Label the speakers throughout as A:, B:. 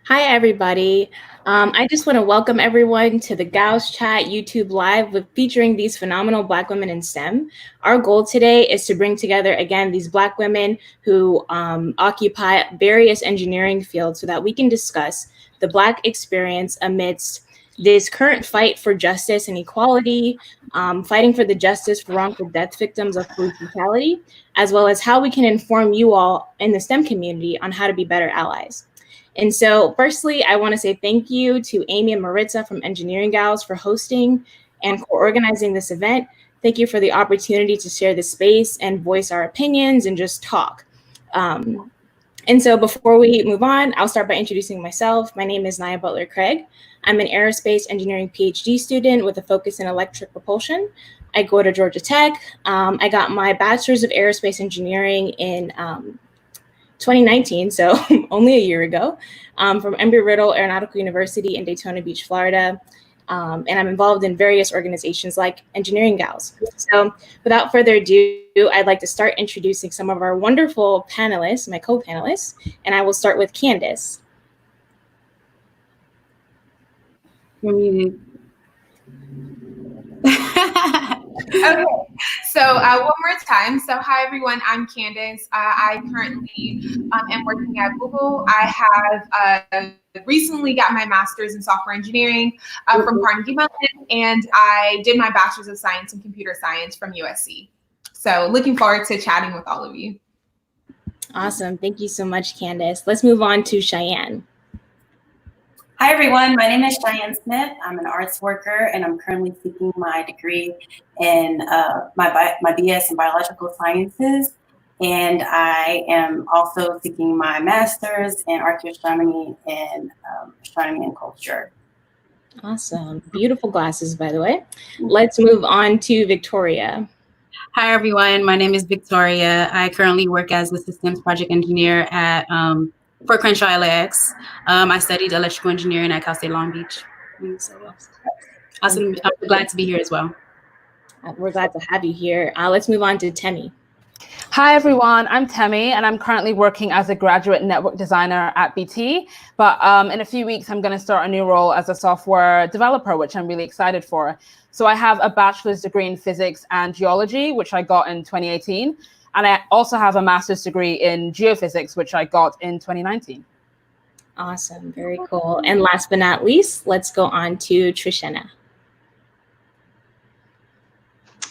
A: Hi, everybody. I just want to welcome everyone to the Gauss Chat YouTube Live with featuring these phenomenal Black women in STEM. Our goal today is to bring together, again, these Black women who occupy various engineering fields so that we can discuss the Black experience amidst this current fight for justice and equality, fighting for the justice for wrongful death victims of police brutality, as well as how we can inform you all in the STEM community on how to be better allies. And so firstly, I want to say thank you to Amy and Maritza from Engineering Gals for hosting and co-organizing this event. Thank you for the opportunity to share the space and voice our opinions and just talk. And so before we move on, I'll start by introducing myself. My name is Nia Butler Craig. I'm an aerospace engineering PhD student with a focus in electric propulsion. I go to Georgia Tech. I got my bachelor's of aerospace engineering in 2019, so only a year ago, from Embry-Riddle Aeronautical University in Daytona Beach, Florida. And I'm involved in various organizations like Engineering Gals. So without further ado, I'd like to start introducing some of our wonderful panelists, my co-panelists, and I will start with Candace.
B: You're muted. Okay, so one more time. So hi, everyone. I'm Candace. I currently am working at Google. I have recently got my master's in software engineering from Carnegie Mellon, and I did my bachelor's of science in computer science from USC. So looking forward to chatting with all of you.
A: Awesome. Thank you so much, Candace. Let's move on to Cheyenne.
C: Hi everyone, my name is Cheyenne Smith. I'm an arts worker and I'm currently seeking my degree in my BS in biological sciences. And I am also seeking my master's in archaeoastronomy and astronomy and culture.
A: Awesome. Beautiful glasses, by the way. Let's move on to Victoria.
D: Hi, everyone. My name is Victoria. I currently work as a systems project engineer at for Crenshaw LAX. I studied electrical engineering at Cal State Long Beach. Awesome. I'm glad to be here as well.
A: We're glad to have you here. Let's move on to Temi.
E: Hi, everyone. I'm Temi, and I'm currently working as a graduate network designer at BT. But in a few weeks, I'm going to start a new role as a software developer, which I'm really excited for. So I have a bachelor's degree in physics and geology, which I got in 2018. And I also have a master's degree in geophysics, which I got in 2019.
A: Awesome. Very cool. And last but not least, let's go on to Trishena.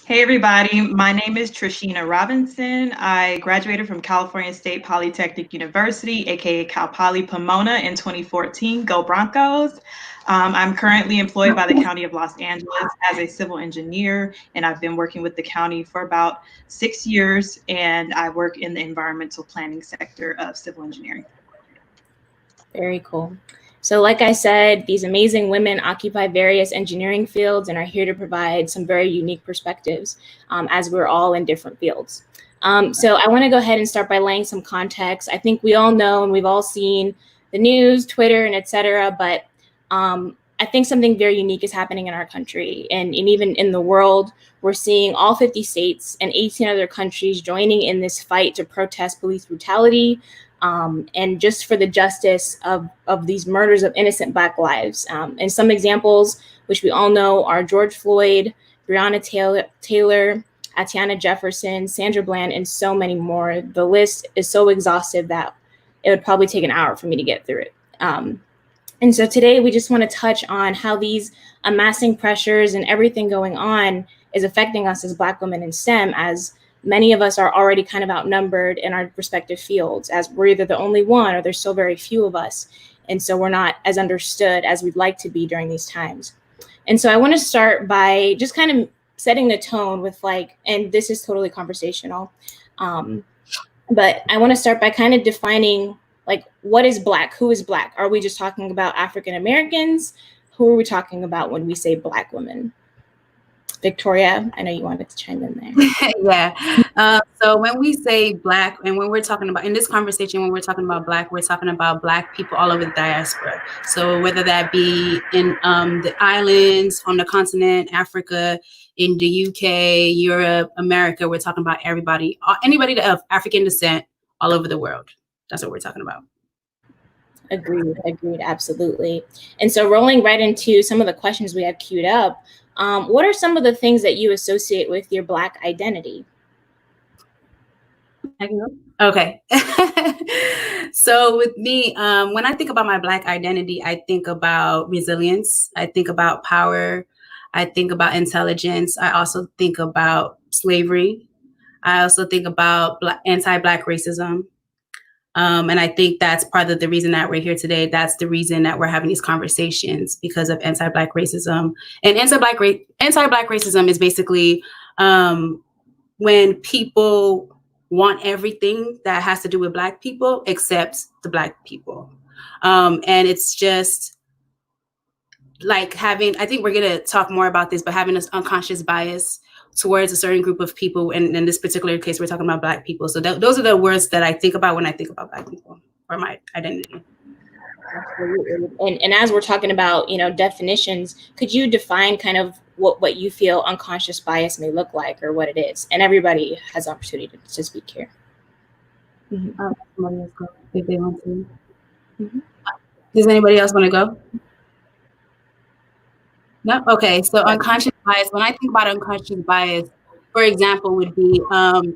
F: Hey everybody, my name is Trishena Robinson. I graduated from California State Polytechnic University, aka Cal Poly Pomona in 2014. Go Broncos. I'm currently employed by the County of Los Angeles as a civil engineer, and I've been working with the county for about 6 years, and I work in the environmental planning sector of civil engineering.
A: Very cool. So like I said, these amazing women occupy various engineering fields and are here to provide some very unique perspectives as we're all in different fields. So I want to go ahead and start by laying some context. I think we all know and we've all seen the news, Twitter, and etc. But I think something very unique is happening in our country and even in the world. We're seeing all 50 states and 18 other countries joining in this fight to protest police brutality, and just for the justice of these murders of innocent Black lives. And some examples, which we all know, are George Floyd, Breonna Taylor, Atiana Jefferson, Sandra Bland, and so many more. The list is so exhaustive that it would probably take an hour for me to get through it. And so today we just want to touch on how these amassing pressures and everything going on is affecting us as Black women in STEM, as many of us are already kind of outnumbered in our respective fields, as we're either the only one or there's so very few of us. And so we're not as understood as we'd like to be during these times. And so I want to start by just kind of setting the tone with and this is totally conversational, but I want to start by kind of defining what is Black? Who is Black? Are we just talking about African Americans? Who are we talking about when we say Black women? Victoria, I know you wanted to chime in there.
D: Yeah. So when we say Black, and when we're talking about in this conversation, when we're talking about Black, we're talking about Black people all over the diaspora. So whether that be in the islands, on the continent, Africa, in the UK, Europe, America, we're talking about everybody, anybody of African descent all over the world. That's what we're talking about.
A: Agreed, absolutely. And so rolling right into some of the questions we have queued up, what are some of the things that you associate with your Black identity?
D: I can go? Okay. So with me, when I think about my Black identity, I think about resilience. I think about power. I think about intelligence. I also think about slavery. I also think about anti-Black racism. And I think that's part of the reason that we're here today. That's the reason that we're having these conversations, because of anti-Black racism. And anti-Black racism is basically when people want everything that has to do with Black people except the Black people. And it's just like having, I think we're going to talk more about this, but having this unconscious bias towards a certain group of people. And in this particular case, we're talking about Black people. So those are the words that I think about when I think about Black people or my identity.
A: Absolutely. And as we're talking about, definitions, could you define kind of what you feel unconscious bias may look like or what it is? And everybody has opportunity to speak here.
D: Somebody else go if they want to. Mm-hmm. Does anybody else want to go? No? Okay, so unconscious bias, when I think about unconscious bias, for example, would be,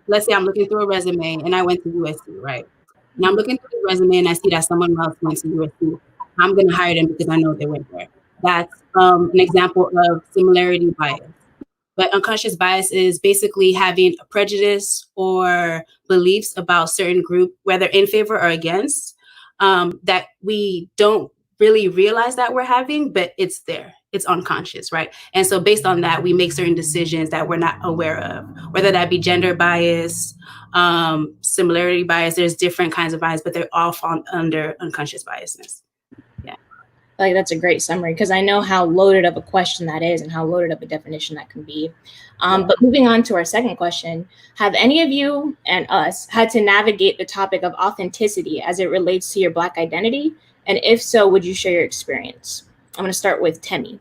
D: let's say I'm looking through a resume and I went to USC, right? And I'm looking through the resume and I see that someone else went to USC. I'm going to hire them because I know they went there. That's an example of similarity bias. But unconscious bias is basically having a prejudice or beliefs about certain group, whether in favor or against, that we don't really realize that we're having, but it's there. It's unconscious, right? And so based on that, we make certain decisions that we're not aware of, whether that be gender bias, similarity bias. There's different kinds of bias, but they're all fall under unconscious biasness. Yeah.
A: Like, that's a great summary, because I know how loaded of a question that is and how loaded of a definition that can be. But moving on to our second question, have any of you and us had to navigate the topic of authenticity as it relates to your Black identity? And if so, would you share your experience? I'm going to start with Temi.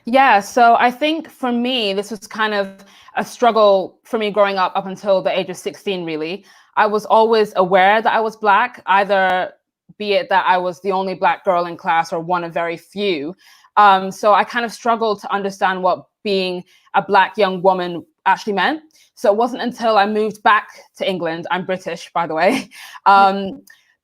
E: Yeah, so I think for me, this was kind of a struggle for me growing up until the age of 16, really. I was always aware that I was Black, either be it that I was the only Black girl in class or one of very few. So I kind of struggled to understand what being a Black young woman actually meant. So it wasn't until I moved back to England, I'm British, by the way.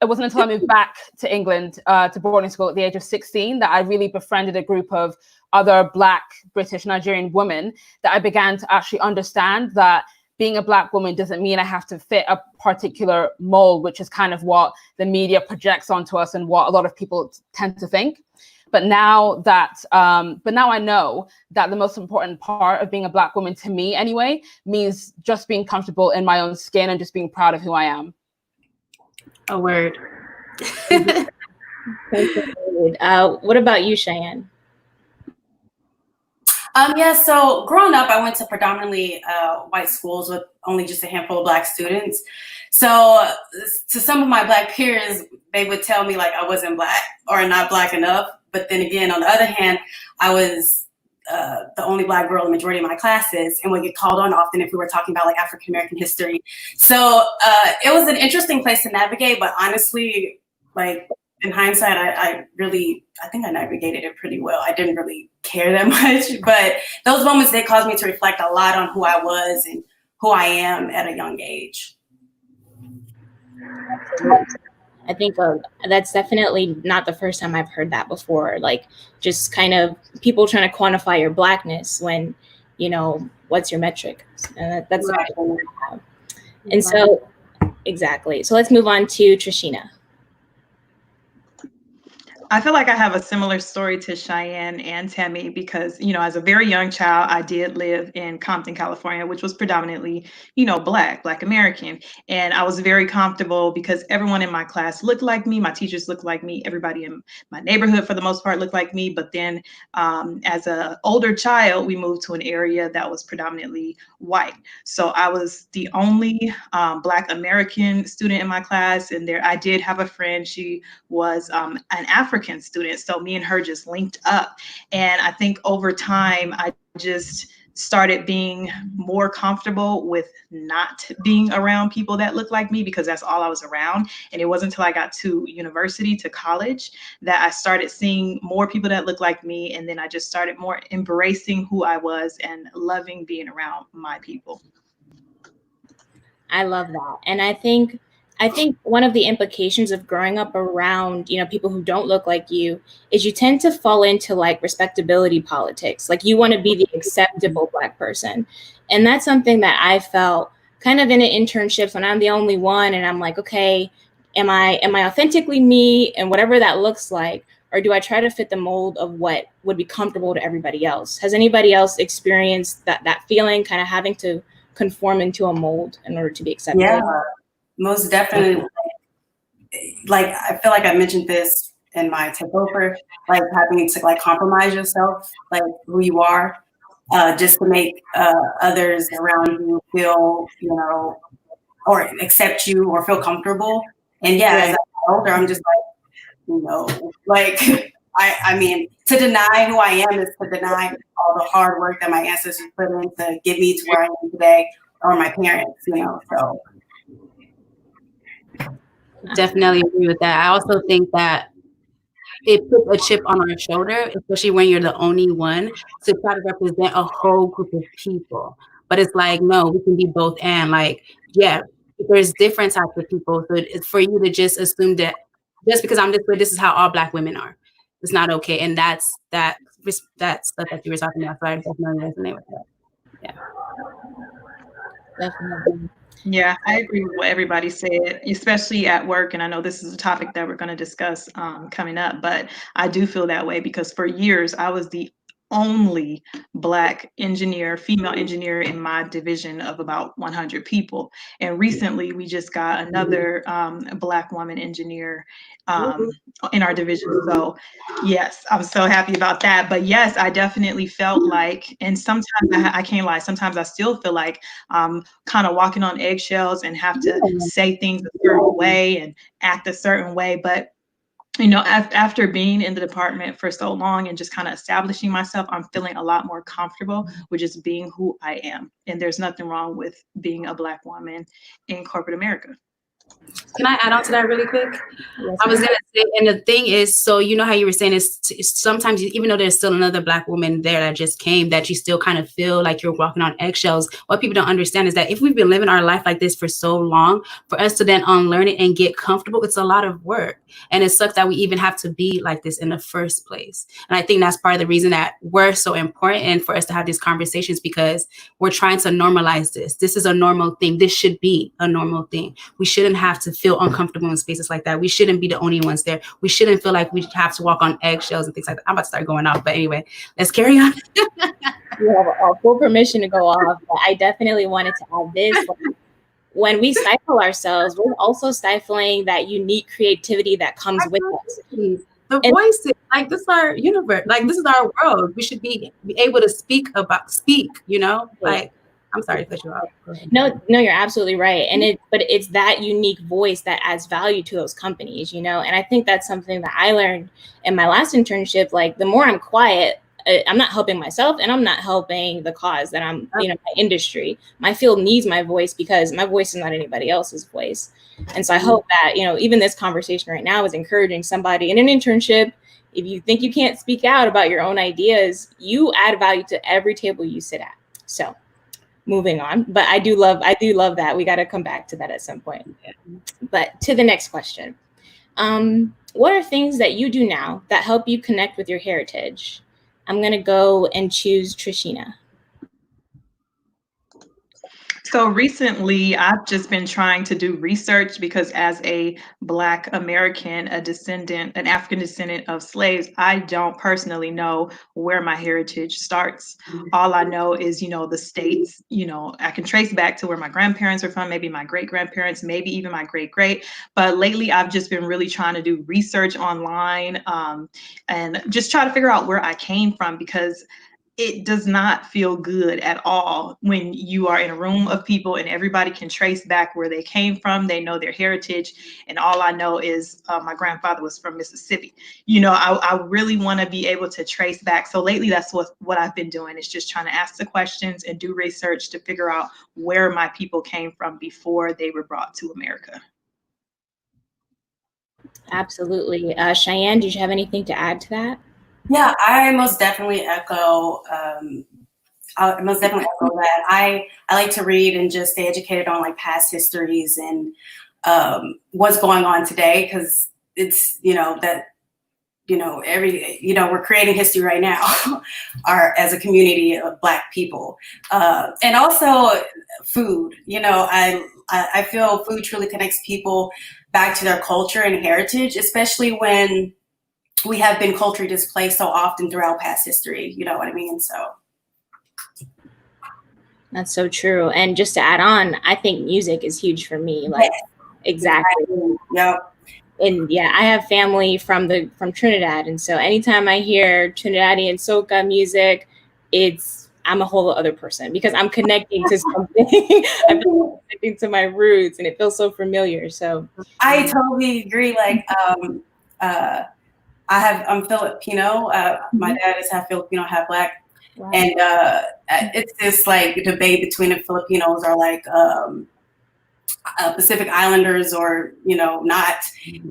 E: It wasn't until I moved back to England to boarding school at the age of 16 that I really befriended a group of other Black, British, Nigerian women that I began to actually understand that being a Black woman doesn't mean I have to fit a particular mold, which is kind of what the media projects onto us and what a lot of people tend to think. But now I know that the most important part of being a Black woman, to me anyway, means just being comfortable in my own skin and just being proud of who I am.
D: A word.
A: What about you, Cheyenne?
C: Yeah, so growing up, I went to predominantly white schools with only just a handful of Black students. So to some of my Black peers, they would tell me like I wasn't Black or not Black enough. But then again, on the other hand, I was the only Black girl in the majority of my classes and would get called on often if we were talking about like African-American history. So it was an interesting place to navigate, but honestly, like in hindsight, I think I navigated it pretty well. I didn't really care that much, but those moments, they caused me to reflect a lot on who I was and who I am at a young age.
A: I think that's definitely not the first time I've heard that before. Like, just kind of people trying to quantify your Blackness when, you know, what's your metric? That's
C: Right.
A: And so, exactly. So let's move on to Trishina.
F: I feel like I have a similar story to Cheyenne and Temi because, you know, as a very young child, I did live in Compton, California, which was predominantly, you know, Black American. And I was very comfortable because everyone in my class looked like me. My teachers looked like me. Everybody in my neighborhood, for the most part, looked like me. But then as an older child, we moved to an area that was predominantly white. So I was the only Black American student in my class. And I did have a friend. She was an African student. So me and her just linked up. And I think over time, I just started being more comfortable with not being around people that look like me because that's all I was around. And it wasn't until I got to university, to college, that I started seeing more people that look like me. And then I just started more embracing who I was and loving being around my people.
A: I love that. And I think one of the implications of growing up around, you know, people who don't look like you is you tend to fall into like respectability politics. Like you want to be the acceptable Black person. And that's something that I felt kind of in internships when I'm the only one. And I'm like, okay, am I authentically me and whatever that looks like? Or do I try to fit the mold of what would be comfortable to everybody else? Has anybody else experienced that feeling, kind of having to conform into a mold in order to be accepted?
C: Yeah. Most definitely. Like, I feel like I mentioned this in my takeover, like having to like compromise yourself, like who you are, just to make others around you feel, you know, or accept you or feel comfortable. And yeah, as I get older, I'm just like, you know, like, I mean, to deny who I am is to deny all the hard work that my ancestors put in to get me to where I am today, or my parents, you know, so.
D: Definitely agree with that. I also think that it puts a chip on our shoulder, especially when you're the only one, to try to represent a whole group of people. But it's like, no, we can be both and. Like, yeah, there's different types of people. So it's for you to just assume that just because I'm this way, this is how all Black women are. It's not okay. And that's stuff that you were talking about. So I definitely resonate with that. Yeah.
A: Definitely.
F: Yeah, I agree with what everybody said, especially at work. And I know this is a topic that we're going to discuss coming up, but I do feel that way because for years I was the only Black engineer, female engineer in my division of about 100 people. And recently we just got another Black woman engineer in our division. So yes, I'm so happy about that. But yes, I definitely felt like, and sometimes I can't lie, sometimes I still feel like kind of walking on eggshells and have to say things a certain way and act a certain way. But you know, after being in the department for so long and just kind of establishing myself, I'm feeling a lot more comfortable with just being who I am. And there's nothing wrong with being a Black woman in corporate America.
D: Can I add on to that really quick?
A: Yes,
D: I was gonna say, and the thing is, so you know how you were saying is sometimes even though there's still another Black woman there that just came, that you still kind of feel like you're walking on eggshells. What people don't understand is that if we've been living our life like this for so long, for us to then unlearn it and get comfortable, it's a lot of work. And it sucks that we even have to be like this in the first place. And I think that's part of the reason that we're so important and for us to have these conversations, because we're trying to normalize this. This is a normal thing. This should be a normal thing. We shouldn't have to feel uncomfortable in spaces like that. We shouldn't be the only ones there. We shouldn't feel like we have to walk on eggshells and things like that. I'm about to start going off, but anyway, let's carry on.
A: You have full permission to go off, but I definitely wanted to add this. When we stifle ourselves, we're also stifling that unique creativity that comes with us.
D: The voices, like this is our universe, like this is our world. We should be able to speak, you know, like, I'm sorry to cut you off.
A: No, you're absolutely right. And but it's that unique voice that adds value to those companies, you know? And I think that's something that I learned in my last internship. Like the more I'm quiet, I'm not helping myself and I'm not helping the cause that I'm, you know, my industry. My field needs my voice because my voice is not anybody else's voice. And so I hope that, you know, even this conversation right now is encouraging somebody in an internship. If you think you can't speak out about your own ideas, you add value to every table you sit at. So moving on, but I do love that. We got to come back to that at some point. But to the next question. What are things that you do now that help you connect with your heritage? I'm going to go and choose Trishina.
F: So recently, I've just been trying to do research because as a Black American, an African descendant of slaves, I don't personally know where my heritage starts. All I know is, you know, the states, you know, I can trace back to where my grandparents are from, maybe my great-grandparents, maybe even my great-great. But lately, I've just been really trying to do research online and just try to figure out where I came from, because it does not feel good at all when you are in a room of people and everybody can trace back where they came from. They know their heritage. And all I know is my grandfather was from Mississippi. You know, I really want to be able to trace back. So lately, that's what I've been doing, is just trying to ask the questions and do research to figure out where my people came from before they were brought to America.
A: Absolutely. Cheyenne, did you have anything to add to that?
C: Yeah, I most definitely echo. I most definitely echo that. I like to read and just stay educated on like past histories and what's going on today, because it's, you know, that, you know, we're creating history right now, as a community of Black people, and also food. You know, I feel food truly connects people back to their culture and heritage, especially when we have been culturally displaced so often throughout past history. You know what I mean? So
A: that's so true. And just to add on, I think music is huge for me. Like, yes. Exactly.
C: Yep.
A: And yeah, I have family from Trinidad, and so anytime I hear Trinidadian soca music, I'm a whole other person, because I'm connecting to something. I'm connecting to my roots, and it feels so familiar. So
C: I totally agree. Like, I'm Filipino. My dad is half Filipino, half Black. Wow. And it's this like debate between the Filipinos are like Pacific Islanders or, you know, not.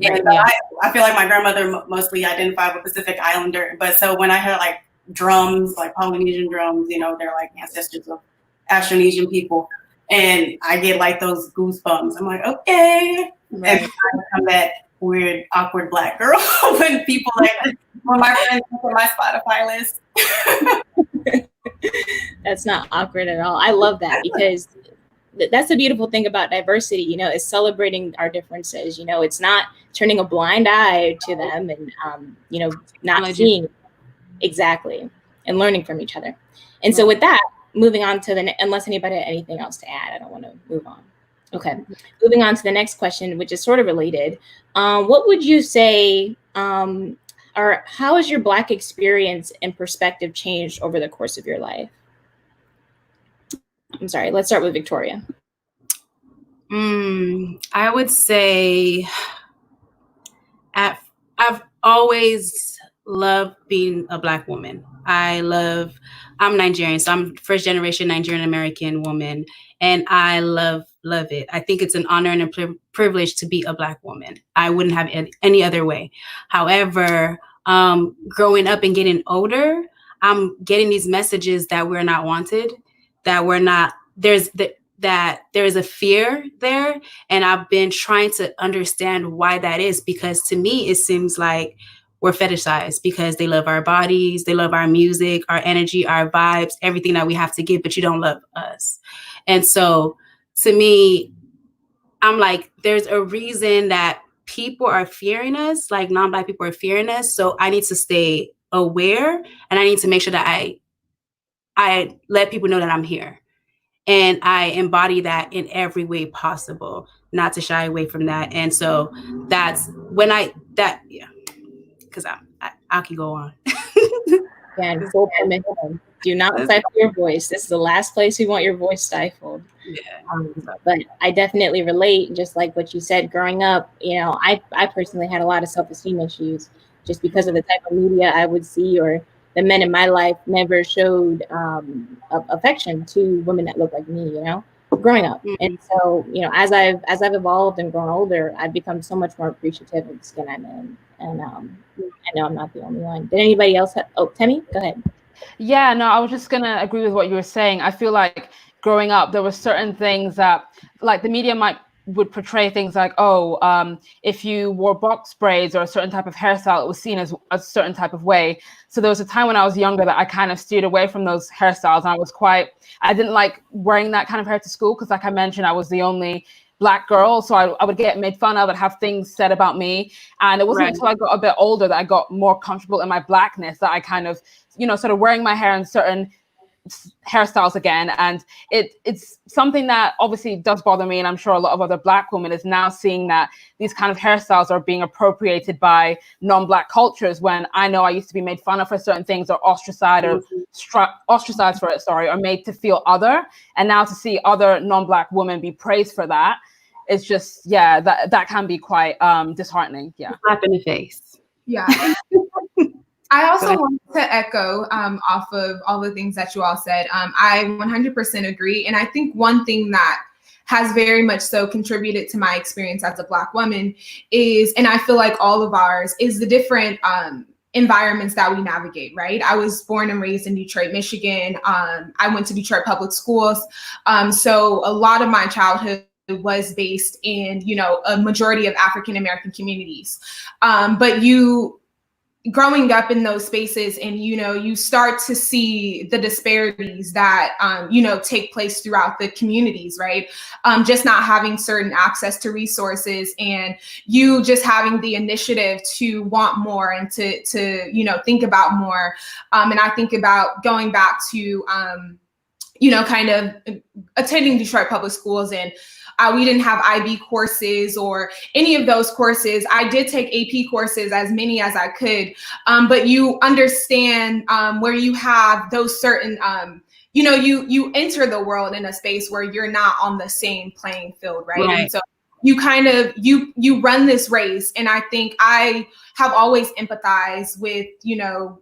C: And I feel like my grandmother mostly identified with Pacific Islander. But so when I hear like drums, like Polynesian drums, you know, they're like ancestors of Austronesian people. And I get like those goosebumps. I'm like, okay. Right. And I become that weird, awkward Black girl when people when my friends look at my Spotify list.
A: That's not awkward at all. I love that, because that's the beautiful thing about diversity, you know, is celebrating our differences. You know, it's not turning a blind eye to them and, you know, not seeing exactly and learning from each other. And so with that, moving on to unless anybody had anything else to add, I don't want to move on. Okay, moving on to the next question, which is sort of related. What would you say, or how has your Black experience and perspective changed over the course of your life? I'm sorry, let's start with Victoria.
D: I would say I've always loved being a Black woman. I'm Nigerian, so I'm first generation Nigerian American woman, and I love it. I think it's an honor and a privilege to be a Black woman. I wouldn't have it any other way. However, growing up and getting older, I'm getting these messages that we're not wanted, that we're not, that there is a fear there. And I've been trying to understand why that is, because to me, it seems like we're fetishized because they love our bodies, they love our music, our energy, our vibes, everything that we have to give, but you don't love us. And so to me, I'm like, there's a reason that people are fearing us, like non-Black people are fearing us. So I need to stay aware, and I need to make sure that I let people know that I'm here. And I embody that in every way possible, not to shy away from that. And so that's when because I can go on.
A: Yeah, full permission. Do not stifle your voice. This is the last place we want your voice stifled.
D: Yeah.
A: But I definitely relate, just like what you said. Growing up, you know, I personally had a lot of self-esteem issues just because of the type of media I would see, or the men in my life never showed affection to women that look like me, you know, growing up. And so, you know, as I've evolved and grown older, I've become so much more appreciative of the skin I'm in. And I know I'm not the only one. Did anybody else Temi, go ahead.
E: Yeah, no, I was just going to agree with what you were saying. I feel like growing up, there were certain things that, like, the media would portray things like, if you wore box braids or a certain type of hairstyle, it was seen as a certain type of way. So there was a time when I was younger that I kind of steered away from those hairstyles. And I didn't like wearing that kind of hair to school because, like I mentioned, I was the only Black girl. So I would get made fun of and have things said about me. And it wasn't until I got a bit older that I got more comfortable in my Blackness that I kind of, you know, started wearing my hair in certain hairstyles again. And it's something that obviously does bother me, and I'm sure a lot of other Black women is now seeing that these kind of hairstyles are being appropriated by non-Black cultures, when I know I used to be made fun of for certain things, or ostracized for it, or made to feel other. And now to see other non-Black women be praised for that, it's just, yeah, that can be quite disheartening. Yeah.
D: Slap in the face.
B: Yeah. I also wanted to echo off of all the things that you all said. I 100% agree. And I think one thing that has very much so contributed to my experience as a Black woman is, and I feel like all of ours, is the different environments that we navigate, right? I was born and raised in Detroit, Michigan. I went to Detroit public schools. So a lot of my childhood was based in, you know, a majority of African-American communities. But growing up in those spaces, and, you know, you start to see the disparities that, you know, take place throughout the communities, right? Just not having certain access to resources, and you just having the initiative to want more and to you know, think about more. And I think about going back to, you know, kind of attending Detroit public schools, and we didn't have IB courses or any of those courses. I did take AP courses, as many as I could, but you understand where you have those certain, you know, you enter the world in a space where you're not on the same playing field, right? And so you kind of, you run this race. And I think I have always empathized with, you know,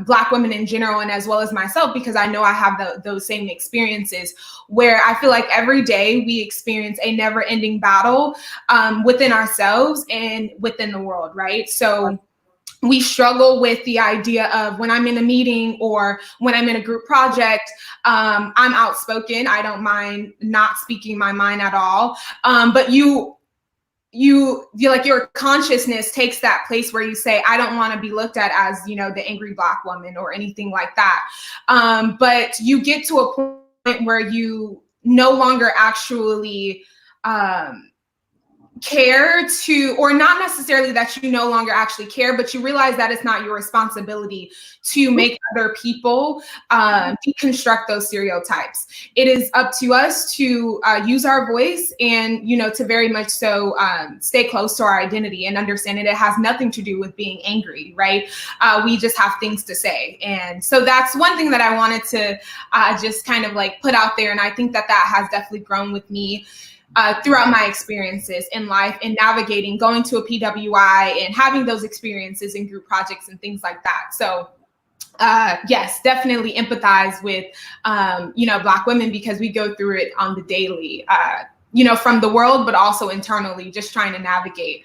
B: Black women in general, and as well as myself, because I know I have those same experiences where I feel like every day we experience a never ending battle within ourselves and within the world, right? So we struggle with the idea of, when I'm in a meeting or when I'm in a group project, I'm outspoken. I don't mind not speaking my mind at all. But you like, your consciousness takes that place where you say, I don't want to be looked at as, you know, the angry Black woman or anything like that. But you get to a point where you no longer actually care to, or not necessarily that you no longer actually care, but you realize that it's not your responsibility to make other people deconstruct those stereotypes. It is up to us to use our voice and, you know, to very much so stay close to our identity and understand it has nothing to do with being angry, right? We just have things to say. And so that's one thing that I wanted to just kind of like put out there. And I think that that has definitely grown with me throughout my experiences in life and navigating, going to a PWI and having those experiences in group projects and things like that. So yes, definitely empathize with, you know, Black women, because we go through it on the daily, you know, from the world, but also internally, just trying to navigate,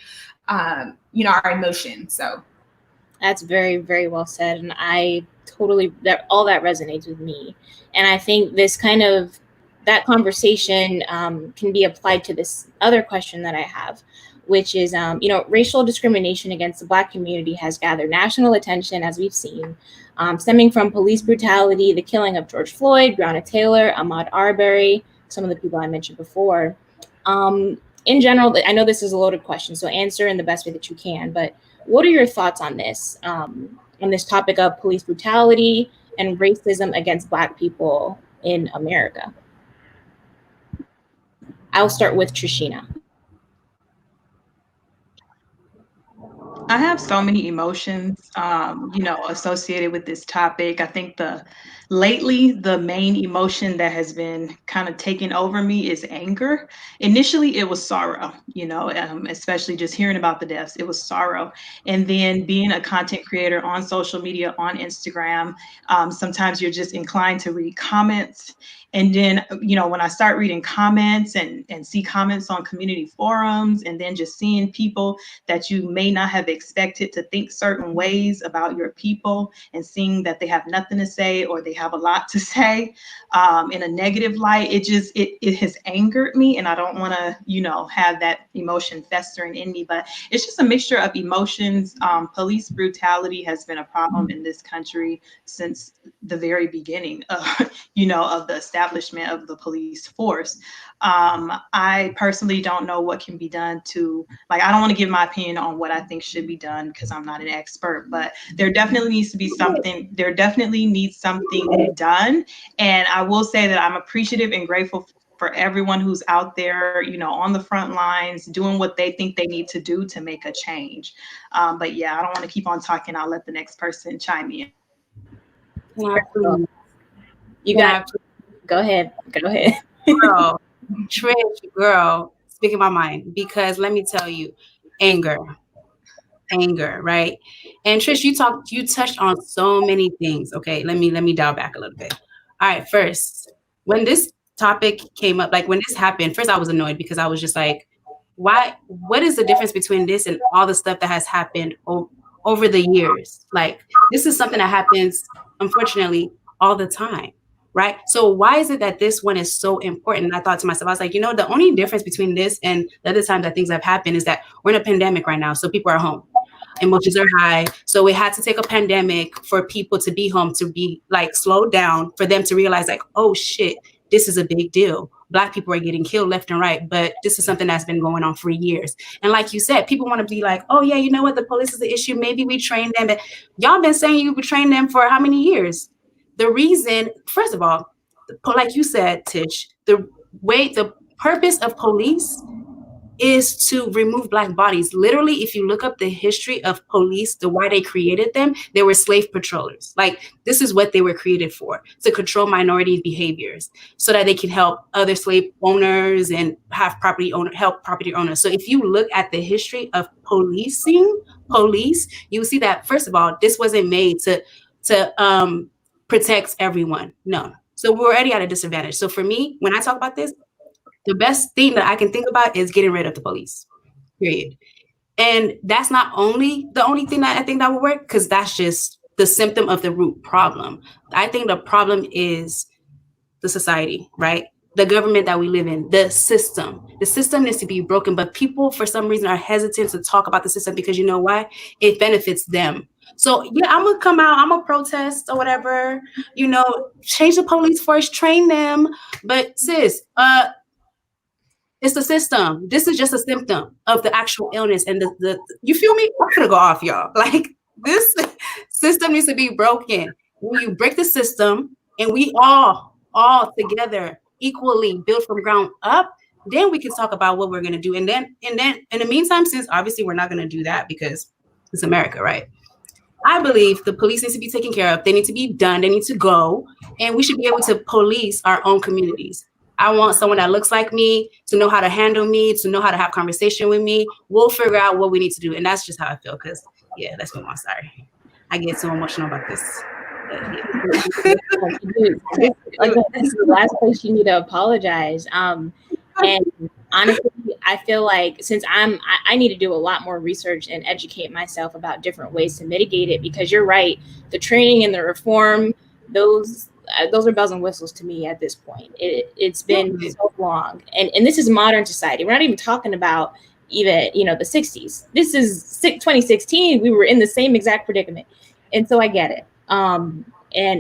B: you know, our emotions. So
A: that's very, very well said. And I totally, all that resonates with me. And I think this kind of, that conversation can be applied to this other question that I have, which is, you know, racial discrimination against the Black community has gathered national attention, as we've seen, stemming from police brutality, the killing of George Floyd, Breonna Taylor, Ahmaud Arbery, some of the people I mentioned before. In general, I know this is a loaded question, so answer in the best way that you can, but what are your thoughts on this topic of police brutality and racism against Black people in America? I'll start with Trishina.
F: I have so many emotions, you know, associated with this topic. I think lately, the main emotion that has been kind of taking over me is anger. Initially, it was sorrow, you know, especially just hearing about the deaths, it was sorrow. And then being a content creator on social media, on Instagram, sometimes you're just inclined to read comments. And then, you know, when I start reading comments and see comments on community forums, and then just seeing people that you may not have expected to think certain ways about your people, and seeing that they have nothing to say or they have a lot to say in a negative light, it has angered me. And I don't want to, you know, have that emotion festering in me, but it's just a mixture of emotions. Police brutality has been a problem in this country since the very beginning, you know, of the establishment of the police force. I personally don't know what can be done to, like, I don't want to give my opinion on what I think should be done because I'm not an expert, but there definitely needs to be something, there definitely needs something done. And I will say that I'm appreciative and grateful for everyone who's out there, you know, on the front lines, doing what they think they need to do to make a change. But yeah, I don't want to keep on talking. I'll let the next person chime in.
A: You got, go ahead.
D: Girl, Trish, girl, speaking my mind, because let me tell you, anger, right? And Trish, you touched on so many things. Okay, let me dial back a little bit. All right, first, when this topic came up, like when this happened, first I was annoyed because I was just like, what is the difference between this and all the stuff that has happened over the years? Like, this is something that happens, unfortunately, all the time. Right. So why is it that this one is so important? And I thought to myself, I was like, you know, the only difference between this and the other times that things have happened is that we're in a pandemic right now. So people are home. Emotions are high. So we had to take a pandemic for people to be home, to be like slowed down, for them to realize like, oh, shit, this is a big deal. Black people are getting killed left and right. But this is something that's been going on for years. And like you said, people want to be like, oh, yeah, you know what? The police is the issue. Maybe we train them. But y'all been saying you would train them for how many years? The reason, first of all, like you said, Tish, the purpose of police is to remove Black bodies. Literally, if you look up the history of police, why they created them, they were slave patrollers. Like, this is what they were created for, to control minority behaviors so that they can help other slave owners and help property owners. So if you look at the history of police, you will see that, first of all, this wasn't made to protects everyone. No. So we're already at a disadvantage. So for me, when I talk about this, the best thing that I can think about is getting rid of the police, period. And that's not only the only thing that I think that will work, because that's just the symptom of the root problem. I think the problem is the society, right? The government that we live in, the system. The system needs to be broken, but people for some reason are hesitant to talk about the system because you know why? It benefits them. So yeah, I'm gonna come out, I'm gonna protest or whatever, you know, change the police force, train them. But sis, it's the system. This is just a symptom of the actual illness. And the you feel me? I'm gonna go off, y'all. Like this system needs to be broken. When you break the system and we all together equally build from ground up, then we can talk about what we're gonna do. And then in the meantime, since obviously we're not gonna do that because it's America, right? I believe the police needs to be taken care of. They need to be done. They need to go. And we should be able to police our own communities. I want someone that looks like me to know how to handle me, to know how to have conversation with me. We'll figure out what we need to do. And that's just how I feel. Because, yeah, let's move on. Sorry. I get so emotional about this.
A: This is the last place you need to apologize. And honestly, I feel like since I need to do a lot more research and educate myself about different ways to mitigate it, because you're right, the training and the reform, those are bells and whistles to me at this point. It's been so long, and this is modern society. We're not even talking about even the 60s. This is 2016. We were in the same exact predicament, and so I get it. And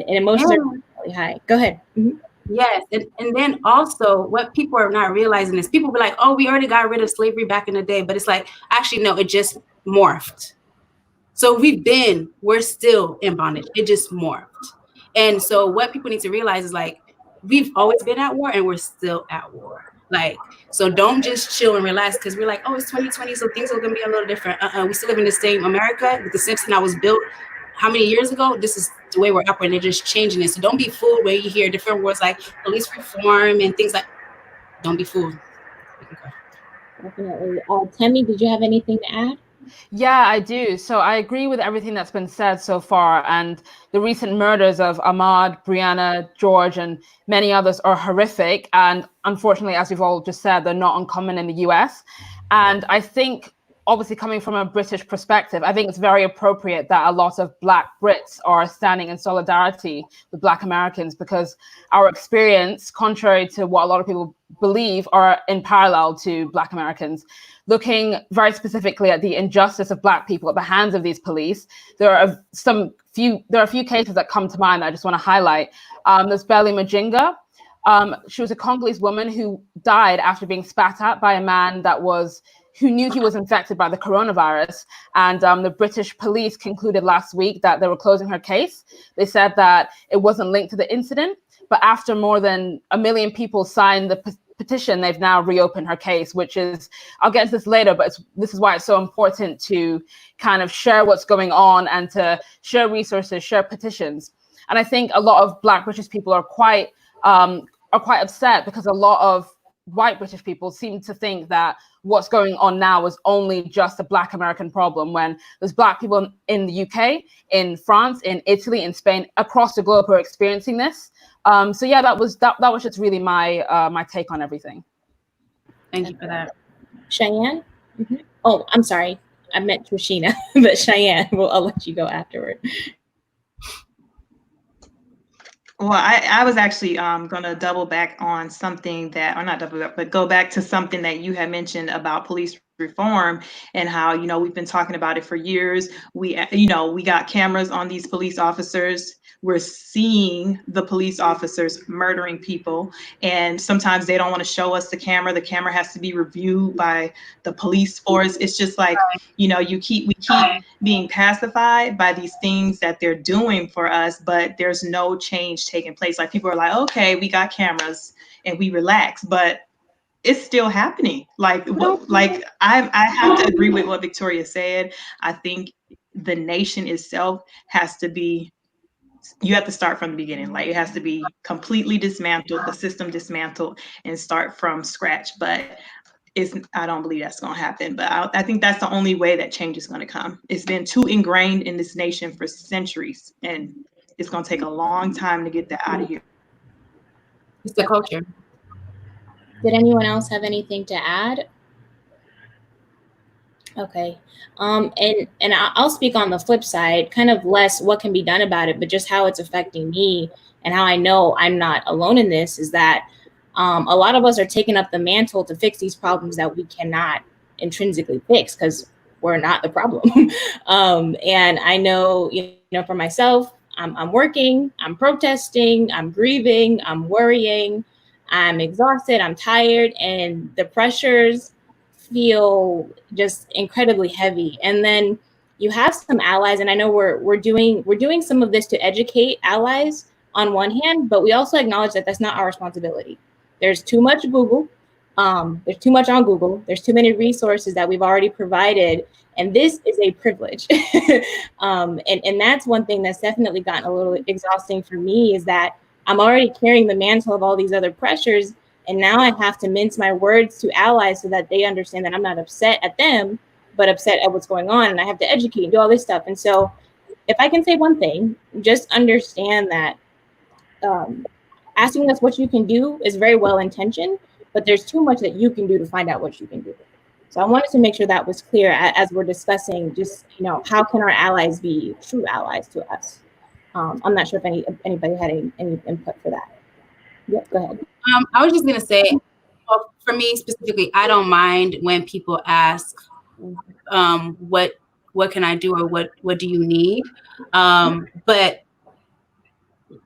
A: emotions are really high. Go ahead. Mm-hmm.
D: Yes, and then also what people are not realizing is people be like, oh, we already got rid of slavery back in the day, but it's like, actually, no, it just morphed. So we're still in bondage. It just morphed. And so what people need to realize is like, we've always been at war and we're still at war. Like, so don't just chill and relax because we're like, oh, it's 2020, so things are gonna be a little different. We still live in the same America with the system that was built how many years ago? This is the way we're operating. They're just changing it. So don't be fooled when you hear different words like police reform and things like. Don't be fooled.
A: Definitely. Tammy, did you have anything to add?
E: Yeah, I do. So I agree with everything that's been said so far. And the recent murders of Ahmaud, Breonna, George, and many others are horrific. And unfortunately, as we've all just said, they're not uncommon in the US. And I think, obviously coming from a British perspective, I think it's very appropriate that a lot of Black Brits are standing in solidarity with Black Americans because our experience, contrary to what a lot of people believe, are in parallel to Black Americans. Looking very specifically at the injustice of Black people at the hands of these police, there are a few cases that come to mind that I just want to highlight. There's Belly Majinga. She was a Congolese woman who died after being spat at by a man who knew he was infected by the coronavirus. And the British police concluded last week that they were closing her case. They said that it wasn't linked to the incident, but after more than 1 million people signed the petition, they've now reopened her case, which is, I'll get into this later, but this is why it's so important to kind of share what's going on and to share resources, share petitions. And I think a lot of Black British people are quite upset because a lot of white British people seem to think that what's going on now is only just a Black American problem, when there's Black people in the UK, in France, in Italy, in Spain, across the globe who are experiencing this. So yeah, that was just really my take on everything.
D: Thank you for that.
A: Cheyenne? Mm-hmm. Oh, I'm sorry. I meant Trishina, but Cheyenne, I'll let you go afterward.
F: Well, I was actually going to double back on something that, or not double back, but go back to something that you had mentioned about police reform and how, we've been talking about it for years. We got cameras on these police officers. We're seeing the police officers murdering people, and sometimes they don't want to show us the camera. The camera has to be reviewed by the police force. It's just like, we keep being pacified by these things that they're doing for us, but there's no change taking place. Like, people are like, okay, we got cameras and we relax, but it's still happening. I have to agree with what Victoria said. I think the nation itself has to be, you have to start from the beginning. Like, it has to be completely dismantled, the system dismantled, and start from scratch. But I don't believe that's going to happen. But I think that's the only way that change is going to come. It's been too ingrained in this nation for centuries, and it's going to take a long time to get that out of here.
D: It's the culture.
A: Did anyone else have anything to add? Okay. And I'll speak on the flip side, kind of less what can be done about it, but just how it's affecting me and how I know I'm not alone in this is that a lot of us are taking up the mantle to fix these problems that we cannot intrinsically fix because we're not the problem. And I know, for myself, I'm working, I'm protesting, I'm grieving, I'm worrying, I'm exhausted, I'm tired, and the pressures feel just incredibly heavy. And then you have some allies, and I know we're doing some of this to educate allies on one hand, but we also acknowledge that that's not our responsibility. There's too much Google. There's too much on Google. There's too many resources that we've already provided, and this is a privilege. And that's one thing that's definitely gotten a little exhausting for me, is that I'm already carrying the mantle of all these other pressures, and now I have to mince my words to allies so that they understand that I'm not upset at them, but upset at what's going on, and I have to educate and do all this stuff. And so, if I can say one thing, just understand that asking us what you can do is very well intentioned, but there's too much that you can do to find out what you can do. So I wanted to make sure that was clear as we're discussing just, how can our allies be true allies to us? I'm not sure if anybody had any input for that. Yep, go ahead.
D: I was just going to say, well, for me specifically, I don't mind when people ask, what can I do, or what do you need? But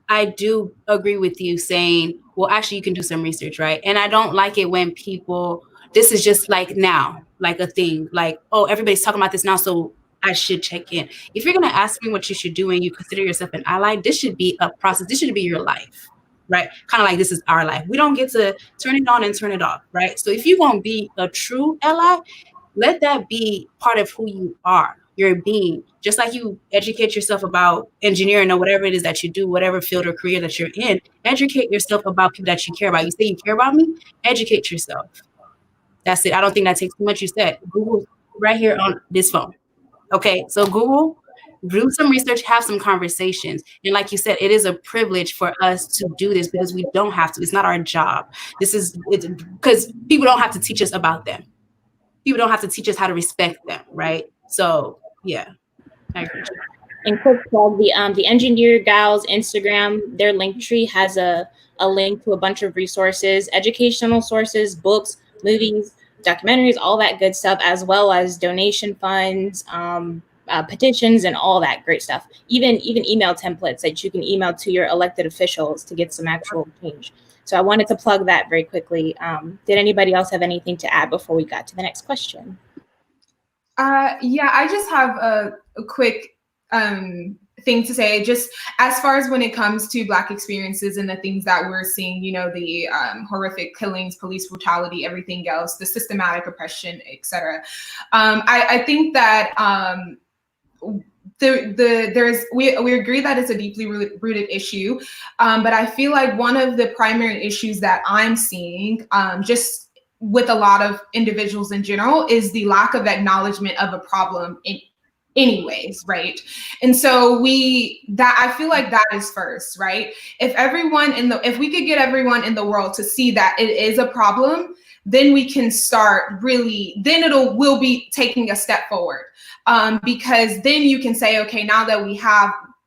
D: I do agree with you saying, well, actually, you can do some research, right? And I don't like it when people, this is just like now, like a thing, like, oh, everybody's talking about this now, so I should check in. If you're going to ask me what you should do and you consider yourself an ally, this should be a process. This should be your life, right? Kind of like this is our life. We don't get to turn it on and turn it off, right? So if you want to be a true ally, let that be part of who you are. Your being, just like you educate yourself about engineering or whatever it is that you do, whatever field or career that you're in, educate yourself about people that you care about. You say you care about me, educate yourself. That's it. I don't think that takes too much. You said Google right here on this phone. Okay, so Google, do some research, have some conversations. And like you said, it is a privilege for us to do this because we don't have to. It's not our job. It's because people don't have to teach us about them. People don't have to teach us how to respect them, right? So yeah, I agree.
A: And quick plug, the Engineer Gals Instagram, their link tree has a link to a bunch of resources, educational sources, books, movies, documentaries, all that good stuff, as well as donation funds, petitions, and all that great stuff. Even email templates that you can email to your elected officials to get some actual change. So I wanted to plug that very quickly. Did anybody else have anything to add before we got to the next question?
B: Yeah, I just have a quick thing to say, just as far as when it comes to Black experiences and the things that we're seeing, the horrific killings, police brutality, everything else, the systematic oppression, etc. I think that we agree that it's a deeply rooted issue, but I feel like one of the primary issues that I'm seeing, just with a lot of individuals in general, is the lack of acknowledgement of a problem in anyways, right? And so I feel like that is first, right? If we could get everyone in the world to see that it is a problem, then we can start we'll be taking a step forward. Because then you can say, okay, now that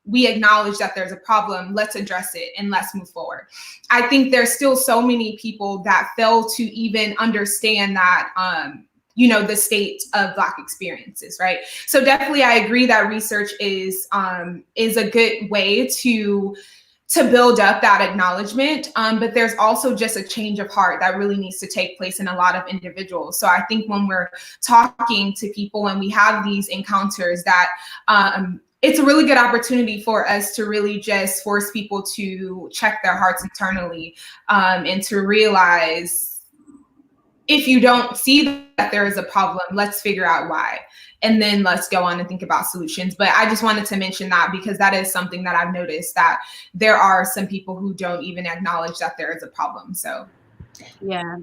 B: we acknowledge that there's a problem, let's address it and let's move forward. I think there's still so many people that fail to even understand that, the state of Black experiences, right? So definitely I agree that research is a good way to build up that acknowledgement, but there's also just a change of heart that really needs to take place in a lot of individuals. So I think when we're talking to people and we have these encounters, that it's a really good opportunity for us to really just force people to check their hearts internally, and to realize, if you don't see that there is a problem, let's figure out why. And then let's go on and think about solutions. But I just wanted to mention that because that is something that I've noticed, that there are some people who don't even acknowledge that there is a problem. So
D: yeah,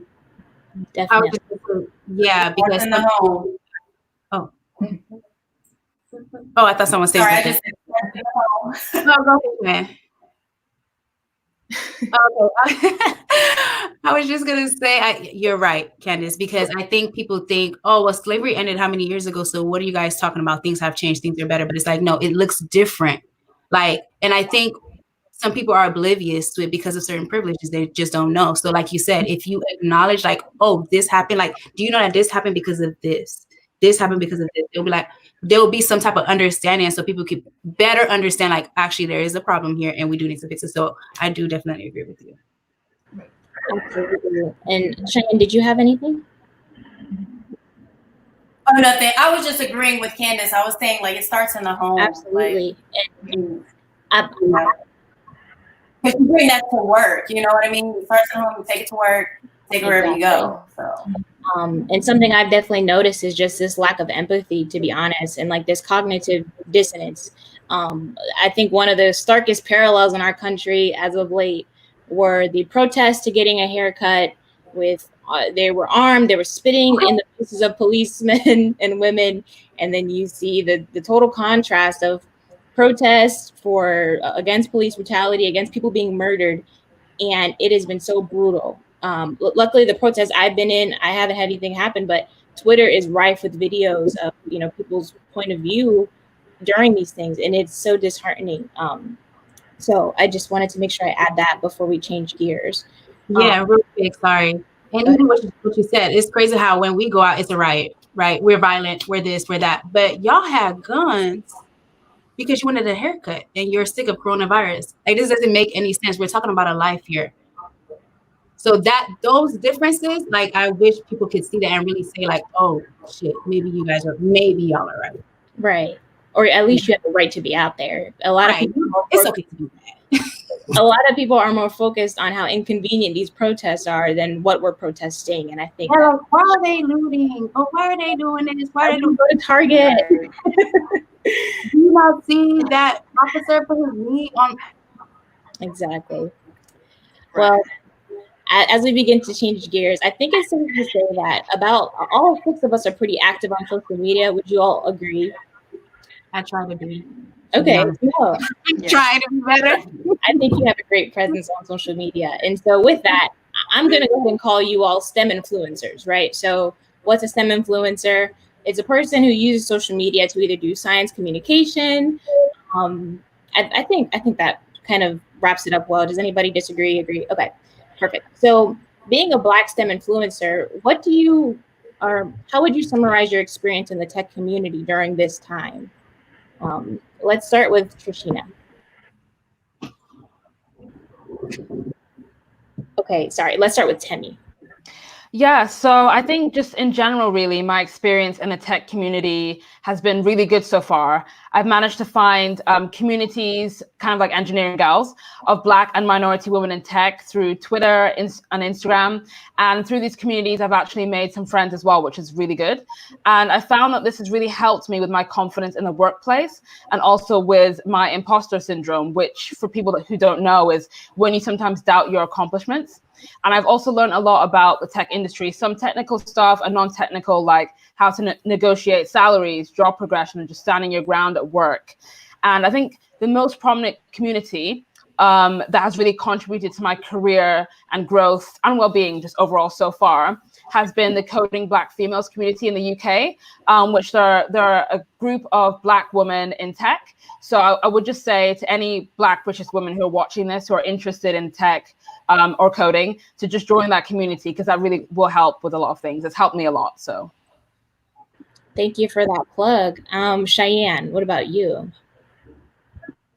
A: Definitely.
D: because I thought someone said
C: Sorry,
D: something. No, go ahead, man. Okay. I was just gonna say, you're right, Candace, because I think people think, oh, well, slavery ended how many years ago? So what are you guys talking about? Things have changed, things are better. But it's like, no, it looks different. And I think some people are oblivious to it because of certain privileges. They just don't know. So like you said, if you acknowledge, like, oh, this happened, like, do you know that this happened because of this? this happened because of this. It'll be like, there will be some type of understanding so people can better understand, like, actually there is a problem here and we do need to fix it. So I do definitely agree with you.
A: Absolutely. And Cheyenne, did you have anything?
C: Oh, nothing. I was just agreeing with Candace. I was saying, like, it starts in the home.
A: Absolutely.
C: Like, because you bring that to work, you know what I mean? You start at home, you take it to work, take it wherever you go. So.
A: And something I've definitely noticed is just this lack of empathy, to be honest, and like this cognitive dissonance. I think one of the starkest parallels in our country as of late were the protests to getting a haircut with, they were armed, they were spitting in the faces of policemen and women. And then you see the total contrast of protests against police brutality, against people being murdered. And it has been so brutal. Luckily, the protests I've been in, I haven't had anything happen, but Twitter is rife with videos of, people's point of view during these things. And it's so disheartening. So I just wanted to make sure I add that before we change gears.
D: Yeah, real quick, sorry. And even what you said, it's crazy how when we go out, it's a riot, right? We're violent, we're this, we're that. But y'all have guns because you wanted a haircut and you're sick of coronavirus. Like, this doesn't make any sense. We're talking about a life here. So those differences, like, I wish people could see that and really say, like, oh shit, maybe y'all are right.
A: Right. Or at least you have the right to be out there. A lot of people,
D: it's okay to do that.
A: A lot of people are more focused on how inconvenient these protests are than what we're protesting. And I think,
D: why are they looting? Oh, why are they doing this? Why are they
A: go to Target?
D: Do you not see that officer put his knee on?
A: Exactly. Well, as we begin to change gears, I think it's safe to say that about all 6 of us are pretty active on social media. Would you all agree?
D: I try to be.
A: Okay.
D: No. Try to be better.
A: I think you have a great presence on social media. And so with that, I'm going to go ahead and call you all STEM influencers, right? So what's a STEM influencer? It's a person who uses social media to either do science communication. I think that kind of wraps it up well. Does anybody disagree? Agree? Okay, perfect. So being a Black STEM influencer, how would you summarize your experience in the tech community during this time? Let's start with Trishina. Okay, sorry. Let's start with Temi.
E: Yeah, so I think just in general, really, my experience in the tech community has been really good so far. I've managed to find communities, kind of like Engineering Gals, of Black and minority women in tech through Twitter and Instagram. And through these communities, I've actually made some friends as well, which is really good. And I found that this has really helped me with my confidence in the workplace and also with my imposter syndrome, which for people who don't know is when you sometimes doubt your accomplishments. And I've also learned a lot about the tech industry, some technical stuff and non-technical, like how to negotiate salaries, job progression, and just standing your ground at work. And I think the most prominent community that has really contributed to my career and growth and well-being just overall so far has been the Coding Black Females community in the UK, which they're a group of Black women in tech. So I would just say to any Black British women who are watching this, who are interested in tech or coding, to just join that community, because that really will help with a lot of things. It's helped me a lot. So
A: thank you for that plug. Cheyenne, what about you?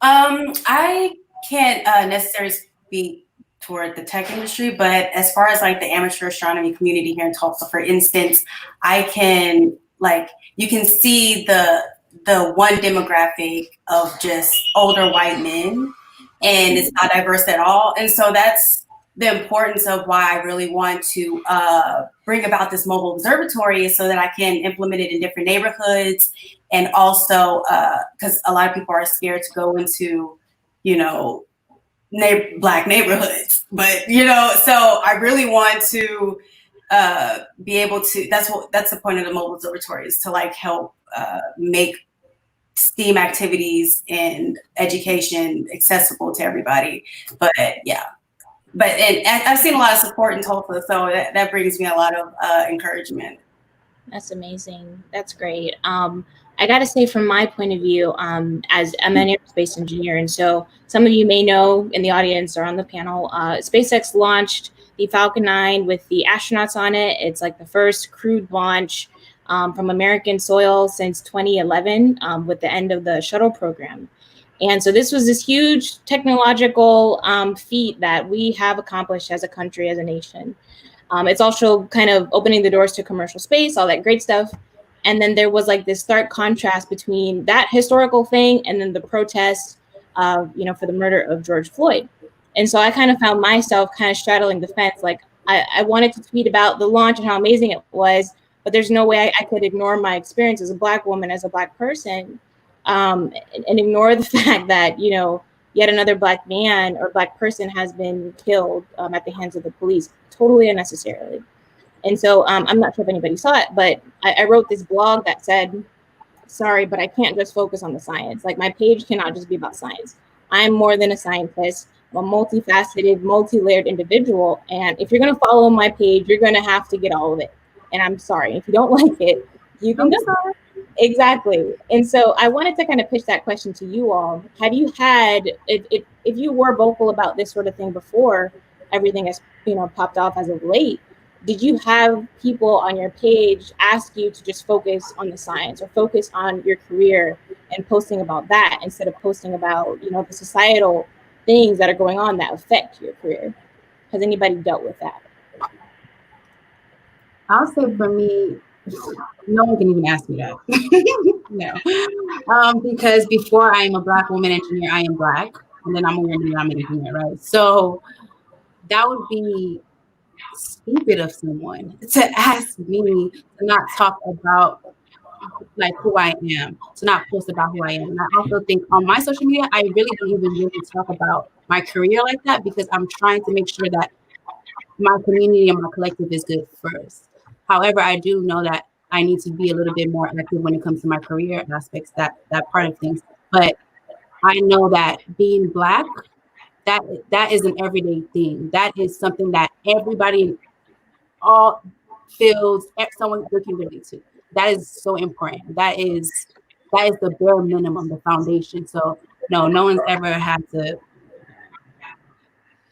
C: I can't necessarily speak toward the tech industry, but as far as like the amateur astronomy community here in Tulsa, for instance, I can, like, you can see the one demographic of just older white men, and it's not diverse at all. And so that's the importance of why I really want to bring about this mobile observatory, is so that I can implement it in different neighborhoods. And also because a lot of people are scared to go into, Black neighborhoods, but, so I really want to be able to, that's the point of the mobile observatory, is to like help make STEAM activities and education accessible to everybody. But yeah, and I've seen a lot of support in Tulsa, so that brings me a lot of encouragement.
A: That's amazing. That's great. I got to say, from my point of view, as I'm an aerospace engineer, and so some of you may know in the audience or on the panel, SpaceX launched the Falcon 9 with the astronauts on it. It's like the first crewed launch from American soil since 2011 with the end of the shuttle program. And so this was this huge technological feat that we have accomplished as a country, as a nation. It's also kind of opening the doors to commercial space, all that great stuff. And then there was like this stark contrast between that historical thing and then the protests, for the murder of George Floyd. And so I kind of found myself kind of straddling the fence. Like I wanted to tweet about the launch and how amazing it was, but there's no way I could ignore my experience as a Black woman, as a Black person, and ignore the fact that, yet another Black man or Black person has been killed at the hands of the police, totally unnecessarily. And so I'm not sure if anybody saw it, but I wrote this blog that said, sorry, but I can't just focus on the science. Like my page cannot just be about science. I'm more than a scientist. I'm a multifaceted, multi-layered individual. And if you're going to follow my page, you're going to have to get all of it. And I'm sorry, if you don't like it, you can go. Exactly. And so I wanted to kind of pitch that question to you all. Have you had, if you were vocal about this sort of thing before everything has, popped off as of late, did you have people on your page ask you to just focus on the science or focus on your career and posting about that instead of posting about, the societal things that are going on that affect your career? Has anybody dealt with that?
D: I'll say for me, no one can even ask me that. No. Because before I am a Black woman engineer, I am Black, and then I'm a woman and I'm an engineer, right? So that would be stupid of someone to ask me to not talk about like who I am, to not post about who I am. And I also think on my social media, I really don't even really talk about my career like that because I'm trying to make sure that my community and my collective is good first. However, I do know that I need to be a little bit more active when it comes to my career aspects, that part of things. But I know that being Black, that is an everyday thing. That is something that everybody all feels someone can relate to. That is so important. That is the bare minimum, the foundation. So no one's ever had to.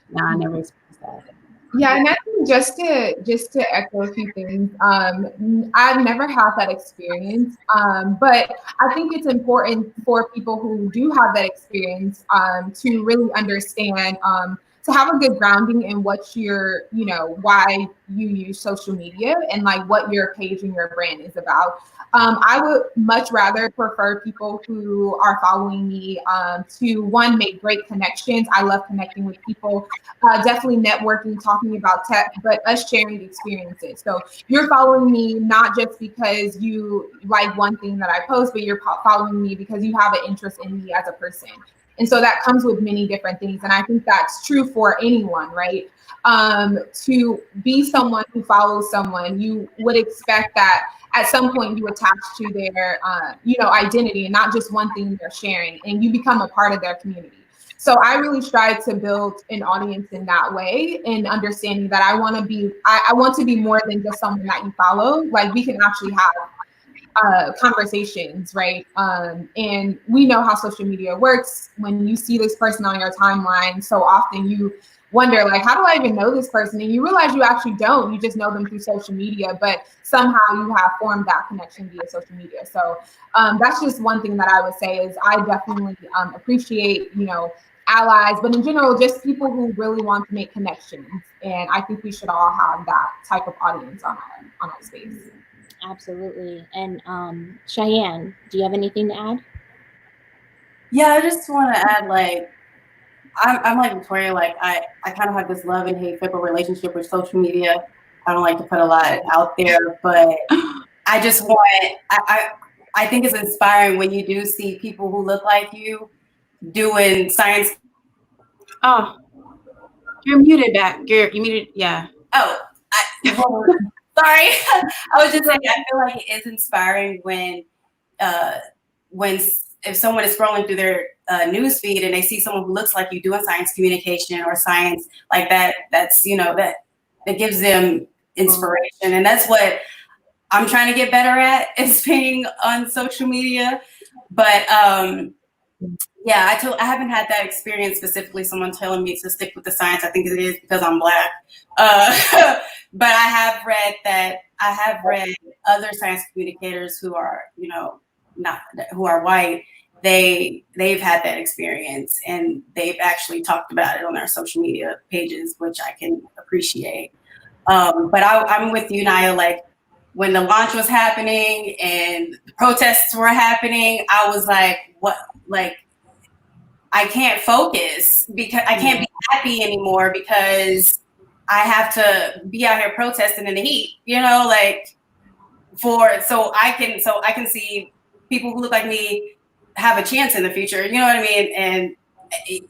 D: No, I never experienced that.
B: Yeah, and I think just to echo a few things, I've never had that experience, but I think it's important for people who do have that experience to really understand, to have a good grounding in what your, why you use social media and like what your page and your brand is about. I would much rather prefer people who are following me to, one, make great connections. I love connecting with people, definitely networking, talking about tech, but us sharing experiences. So you're following me not just because you like one thing that I post, but you're following me because you have an interest in me as a person. And so that comes with many different things. And I think that's true for anyone, right? To be someone who follows someone, you would expect that at some point you attach to their, identity and not just one thing they're sharing, and you become a part of their community. So I really strive to build an audience in that way, and understanding that I want to be more than just someone that you follow. Like we can actually have conversations, right? And we know how social media works. When you see this person on your timeline, so often you wonder, like, how do I even know this person? And you realize you actually don't. You just know them through social media, but somehow you have formed that connection via social media. So that's just one thing that I would say is I definitely appreciate, allies, but in general, just people who really want to make connections. And I think we should all have that type of audience on our space.
A: Absolutely. And Cheyenne, do you have anything to add?
C: Yeah, I just want to add, like, I'm like Victoria, like I kind of have this love and hate fickle relationship with social media. I don't like to put a lot out there, but I just want, I think it's inspiring when you do see people who look like you doing science.
D: Oh, you're muted back. You're muted. Yeah.
C: Oh, sorry. I was just saying, I feel like it is inspiring when if someone is scrolling through their news feed and they see someone who looks like you doing science communication or science like that, that's, that gives them inspiration. And that's what I'm trying to get better at, is being on social media. But Yeah, I haven't had that experience specifically. Someone telling me to stick with the science. I think it is because I'm Black. But I have read other science communicators who are, not who are white. They've had that experience and they've actually talked about it on their social media pages, which I can appreciate. But I'm with you, Naya. Like when the launch was happening and the protests were happening, I was like, what, like. I can't focus because I can't be happy anymore because I have to be out here protesting in the heat, so I can see people who look like me have a chance in the future, you know what I mean? And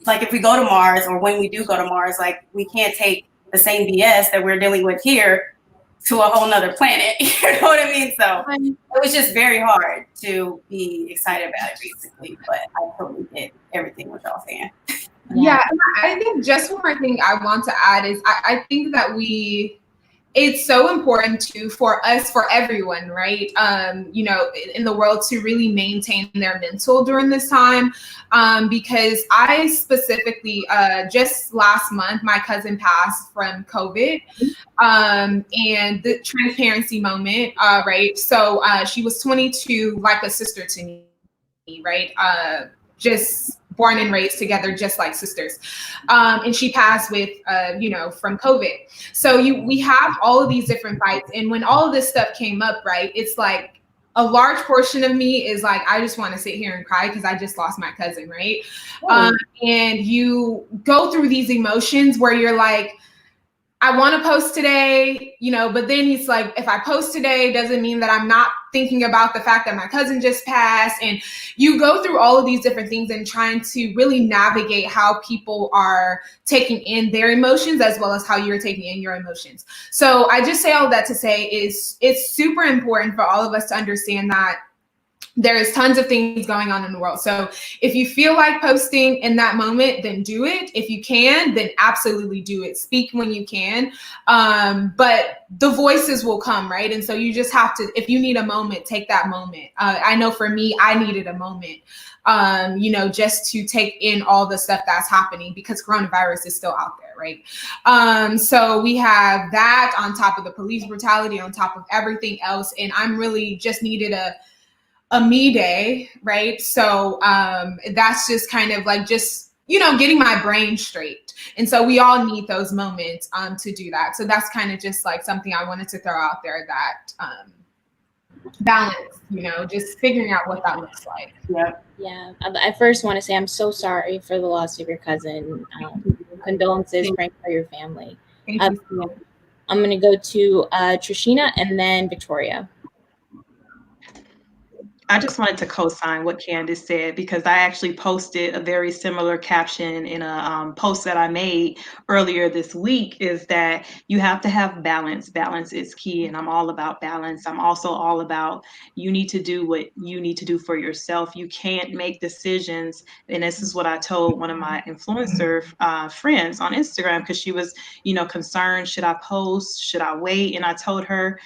C: like if we go to Mars or when we do go to Mars, like we can't take the same BS that we're dealing with here to a whole nother planet, you know what I mean? So it was just very hard to be excited about it, basically. But I totally get everything what y'all saying.
B: Yeah, I think just one more thing I want to add is I think that it's so important for everyone, right? In the world to really maintain their mental during this time. Because I specifically, just last month, my cousin passed from COVID. And the transparency moment, right? So she was 22, like a sister to me, right? Just born and raised together, just like sisters. And she passed from COVID. So we have all of these different fights. And when all of this stuff came up, right, it's like a large portion of me is like, I just want to sit here and cry because I just lost my cousin, right? And you go through these emotions where you're like, I want to post today, but then he's like, if I post today, doesn't mean that I'm not thinking about the fact that my cousin just passed. And you go through all of these different things and trying to really navigate how people are taking in their emotions as well as how you're taking in your emotions. So I just say all that to say is it's super important for all of us to understand that there's tons of things going on in the world. So if you feel like posting in that moment, then do it. If you can, then absolutely do it. Speak when you can. But the voices will come, right? And so you just have to, if you need a moment, take that moment. I know for me, I needed a moment, just to take in all the stuff that's happening because coronavirus is still out there, right? So we have that on top of the police brutality, on top of everything else. And I'm really just needed a me day, right? So that's just kind of like getting my brain straight. And so we all need those moments to do that. So that's kind of just like something I wanted to throw out there, that balance, just figuring out what that looks like.
A: Yeah. I first want to say I'm so sorry for the loss of your cousin. Condolences, praying for your family.
B: Thank you.
A: I'm going to go to Trishina and then Victoria.
F: I just wanted to co-sign what Candace said because I actually posted a very similar caption in a post that I made earlier this week, is that you have to have balance. Balance is key, and I'm all about balance. I'm also all about you need to do what you need to do for yourself. You can't make decisions, and this is what I told one of my influencer friends on Instagram, because she was, concerned, should I post, should I wait? And I told her,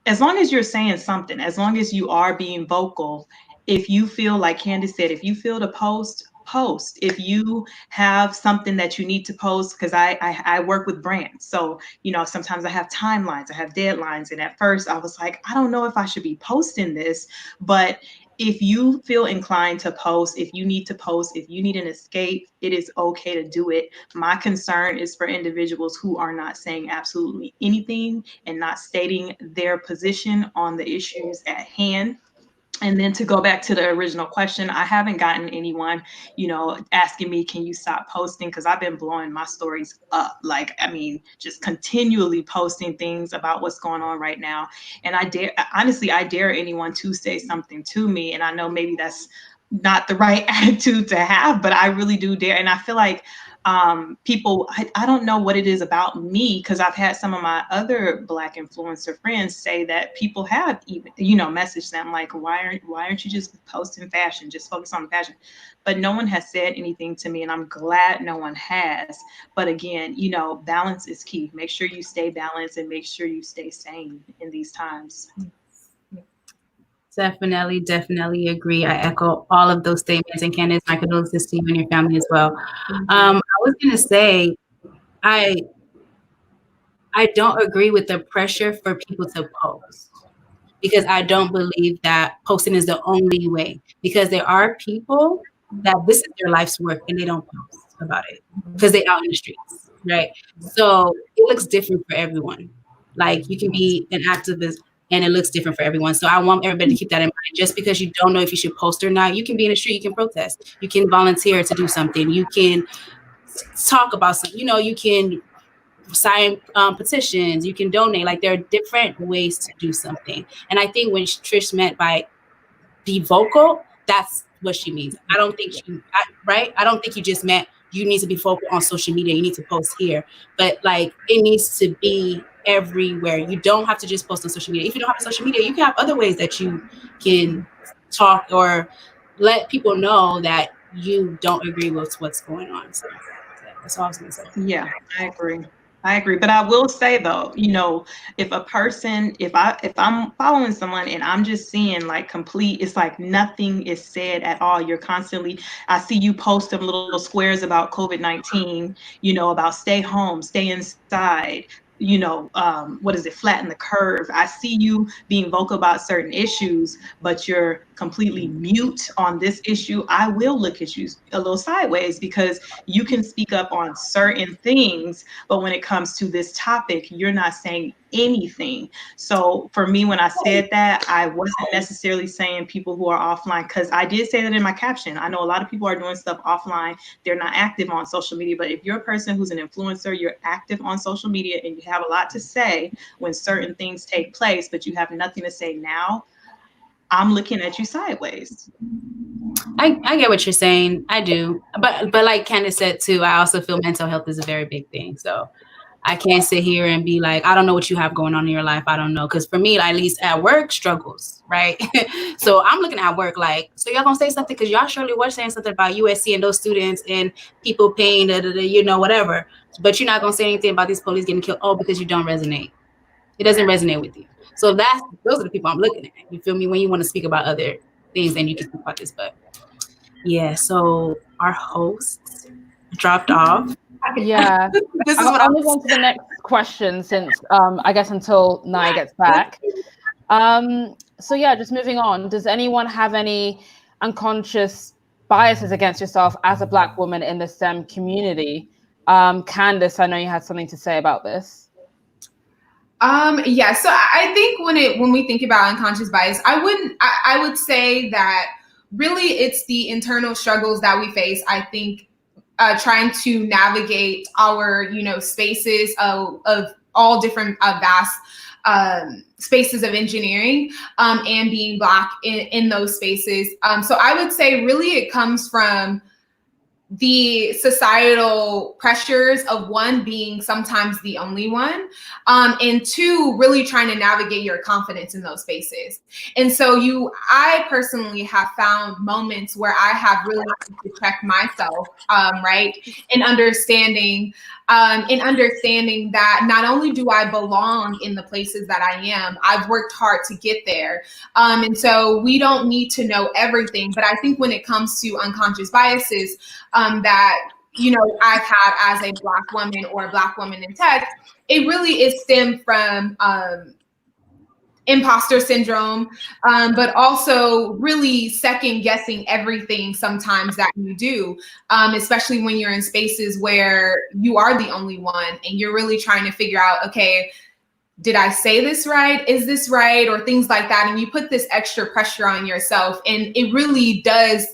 F: as long as you're saying something, as long as you are being vocal, if you feel, like Candace said, if you feel to post. If you have something that you need to post, because I work with brands. So, sometimes I have timelines, I have deadlines. And at first I was like, I don't know if I should be posting this, but if you feel inclined to post, if you need to post, if you need an escape, it is okay to do it. My concern is for individuals who are not saying absolutely anything and not stating their position on the issues at hand. And then to go back to the original question, I haven't gotten anyone, asking me, can you stop posting? Because I've been blowing my stories up. Just continually posting things about what's going on right now. And I dare anyone to say something to me. And I know maybe that's not the right attitude to have, but I really do dare. And I feel like people, I don't know what it is about me, because I've had some of my other Black influencer friends say that people have even, messaged them like, why aren't you just posting fashion? Just focus on fashion. But no one has said anything to me, and I'm glad no one has. But again, balance is key. Make sure you stay balanced and make sure you stay sane in these times.
D: Definitely agree. I echo all of those statements. And Candace, my condolences to you and your family as well. I was going to say, I don't agree with the pressure for people to post, because I don't believe that posting is the only way, because there are people that this is their life's work and they don't post about it because they're out in the streets, right? So it looks different for everyone. Like, you can be an activist and it looks different for everyone. So I want everybody to keep that in mind. Just because you don't know if you should post or not, you can be in the street, you can protest, you can volunteer to do something, you can talk about something, you can sign petitions, you can donate. Like, there are different ways to do something. And I think when Trish meant by be vocal, that's what she means. I don't think I don't think you just meant you need to be vocal on social media, you need to post here, but like, it needs to be everywhere. You don't have to just post on social media. If you don't have social media, you can have other ways that you can talk or let people know that you don't agree with what's going on. So that's all I was going to say.
F: Yeah, I agree. But I will say though, if a person, if I'm following someone and I'm just seeing like it's like nothing is said at all. You're constantly, I see you post them little squares about COVID-19, about stay home, stay inside, flatten the curve. I see you being vocal about certain issues, but you're completely mute on this issue. I will look at you a little sideways, because you can speak up on certain things, but when it comes to this topic, you're not saying anything. So for me, when I said that, I wasn't necessarily saying people who are offline, because I did say that in my caption. I know a lot of people are doing stuff offline. They're not active on social media, but if you're a person who's an influencer, you're active on social media and you have a lot to say when certain things take place, but you have nothing to say now, I'm looking at you sideways.
D: I get what you're saying. I do. But like Candace said too, I also feel mental health is a very big thing. So I can't sit here and be like, I don't know what you have going on in your life. I don't know. Because for me, at least at work, struggles, right? So I'm looking at work like, so y'all gonna say something? Because y'all surely were saying something about USC and those students and people paying, whatever. But you're not gonna say anything about these police getting killed. Oh, because you don't resonate. It doesn't resonate with you. So those are the people I'm looking at. You feel me? When you want to speak about other things, then you can speak about this. But yeah, so our host dropped off.
E: Yeah. I'll move on to the next question, since I guess until Nai gets back. So yeah, just moving on. Does anyone have any unconscious biases against yourself as a Black woman in the STEM community? Candace, I know you had something to say about this.
B: Yeah, so I think when we think about unconscious bias, I would say that really it's the internal struggles that we face. I think trying to navigate our, spaces of all different vast spaces of engineering and being Black in those spaces. So I would say really it comes from the societal pressures of, one, being sometimes the only one, and two, really trying to navigate your confidence in those spaces. And so I personally have found moments where I have really had to check myself, right, in understanding that not only do I belong in the places that I am, I've worked hard to get there. And so we don't need to know everything, but I think when it comes to unconscious biases, that, I've had as a Black woman or a Black woman in tech, it really is stemmed from imposter syndrome, but also really second guessing everything sometimes that you do, especially when you're in spaces where you are the only one and you're really trying to figure out, okay, did I say this right? Is this right? Or things like that. And you put this extra pressure on yourself, and it really does,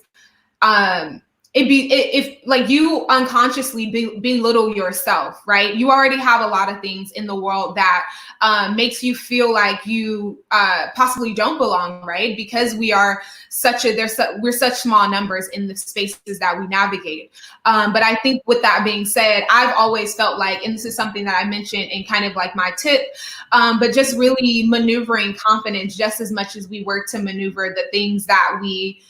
B: if you unconsciously belittle yourself, right? You already have a lot of things in the world that makes you feel like you possibly don't belong, right? Because we're such small numbers in the spaces that we navigate. But I think with that being said, I've always felt like, and this is something that I mentioned in kind of like my tip, but just really maneuvering confidence just as much as we work to maneuver the things that we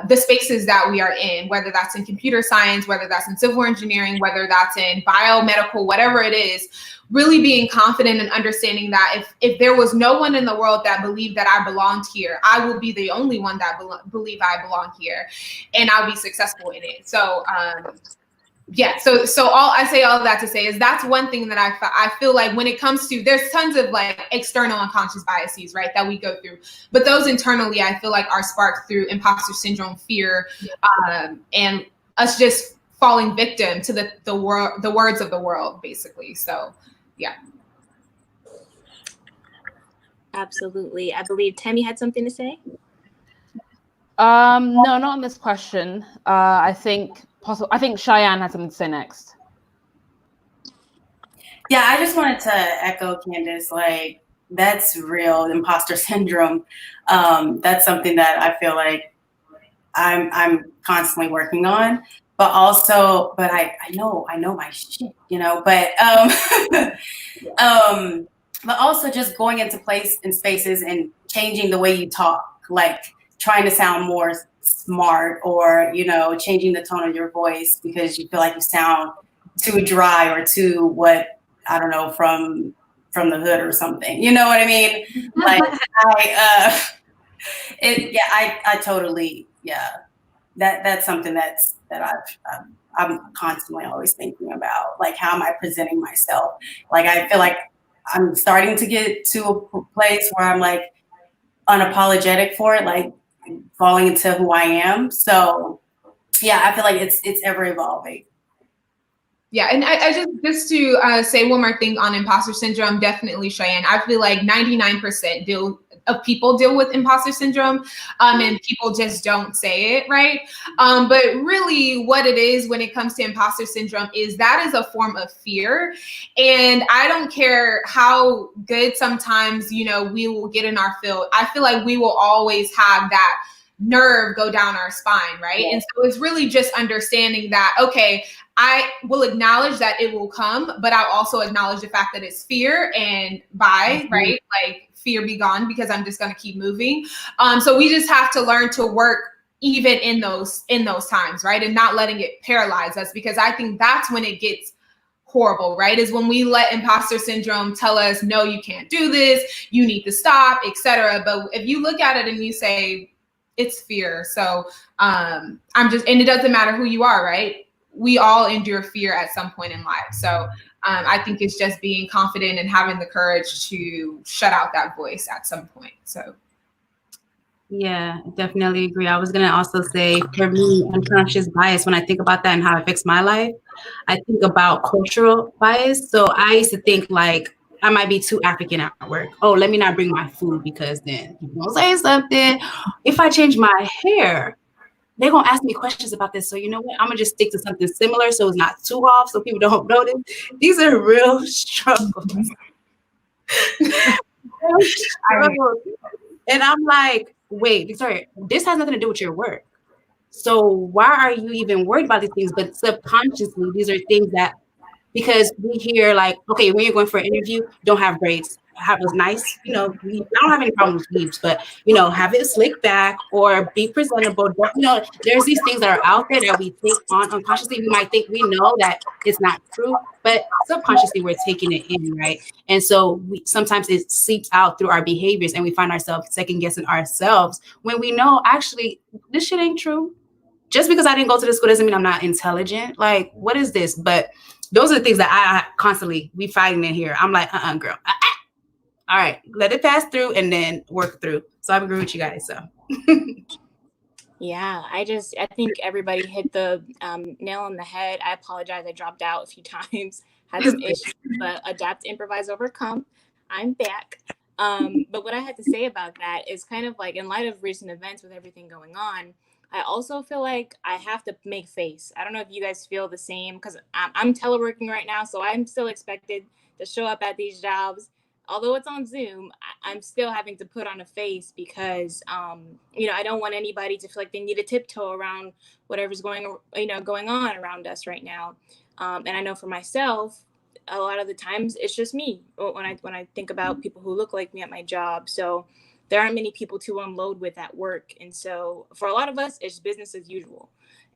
B: the spaces that we are in, whether that's in computer science, whether that's in civil engineering, whether that's in biomedical, whatever it is, really being confident and understanding that if there was no one in the world that believed that I belonged here, I will be the only one that believe I belong here, and I'll be successful in it. So yeah, so all of that to say is that's one thing that I feel like when it comes to, there's tons of like external unconscious biases, right, that we go through, but those internally I feel like are sparked through imposter syndrome, fear, and us just falling victim to the words of the world, basically. So yeah.
A: Absolutely. I believe Tammy had something to say.
E: No, not on this question. I think Cheyenne has something to say next.
C: Yeah, I just wanted to echo Candace, like that's real imposter syndrome. That's something that I feel like I'm constantly working on, but I know my shit, you know, but but also just going into spaces and changing the way you talk, like trying to sound more smart, or, you know, changing the tone of your voice because you feel like you sound too dry or too I don't know, from the hood or something. You know what I mean? Like I totally, that's something that I'm constantly always thinking about. Like, how am I presenting myself? Like, I feel like I'm starting to get to a place where I'm like unapologetic for it, like falling into who I am. So yeah, I feel like it's ever evolving.
B: Yeah, and I just to say one more thing on imposter syndrome, definitely, Cheyenne, I feel like 99% of people deal with imposter syndrome, and people just don't say it, right? But really what it is when it comes to imposter syndrome is that is a form of fear. And I don't care how good sometimes, you know, we will get in our field. I feel like we will always have that nerve go down our spine, right? Yeah. And so it's really just understanding that, okay, I will acknowledge that it will come, but I'll also acknowledge the fact that it's fear, and right? Like, fear be gone, because I'm just going to keep moving. So we just have to learn to work even in those times, right? And not letting it paralyze us, because I think that's when it gets horrible, right? Is when we let imposter syndrome tell us, no, you can't do this, you need to stop, etc. But if you look at it and you say, it's fear. So and it doesn't matter who you are, right? We all endure fear at some point in life. So I think it's just being confident and having the courage to shut out that voice at some point. So.
D: Yeah, definitely agree. I was going to also say, for me, unconscious bias, when I think about that and how it affects my life, I think about cultural bias. So I used to think like, I might be too African at work. Oh, let me not bring my food because then people will say something. If I change my hair, they're going to ask me questions about this. So you know what? I'm going to just stick to something similar so it's not too off so people don't notice. These are real struggles. And I'm like, wait, Victoria, this has nothing to do with your work. So why are you even worried about these things? But subconsciously, these are things that, because we hear like, okay, when you're going for an interview, don't have braids. Have it nice, you know, I don't have any problem with weaves, but, you know, have it slick back or be presentable. You know, there's these things that are out there that we take on unconsciously. We might think we know that it's not true, but subconsciously we're taking it in, right? And so sometimes it seeps out through our behaviors and we find ourselves second guessing ourselves when we know actually this shit ain't true. Just because I didn't go to this school doesn't mean I'm not intelligent. Like, what is this? But those are the things that I constantly be fighting in here. I'm like, girl. All right, let it pass through and then work through. So I agree with you guys. So.
A: Yeah, I think everybody hit the nail on the head. I apologize. I dropped out a few times, had some issues, but adapt, improvise, overcome. I'm back. But what I had to say about that is kind of like, in light of recent events with everything going on, I also feel like I have to make face. I don't know if you guys feel the same, because I'm teleworking right now, so I'm still expected to show up at these jobs. Although it's on Zoom, I'm still having to put on a face because, you know, I don't want anybody to feel like they need to tiptoe around whatever's going on around us right now. And I know for myself, a lot of the times it's just me when I think about people who look like me at my job. So there aren't many people to unload with at work. And so for a lot of us, it's business as usual.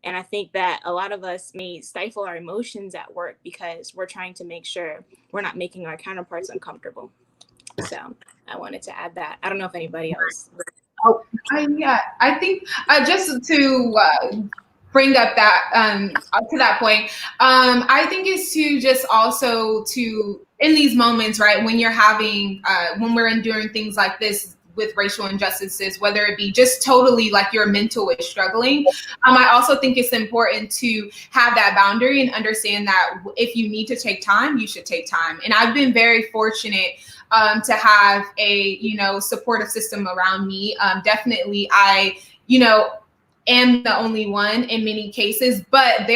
A: And I think that a lot of us may stifle our emotions at work because we're trying to make sure we're not making our counterparts uncomfortable. So I wanted to add that. I don't know if anybody else.
B: I think just to bring up that up to that point, I think it's to just also to in these moments, right, when you're having when we're enduring things like this with racial injustices, whether it be just totally like your mental is struggling. I also think it's important to have that boundary and understand that if you need to take time, you should take time. And I've been very fortunate to have a, supportive system around me. Definitely, I, am the only one in many cases, but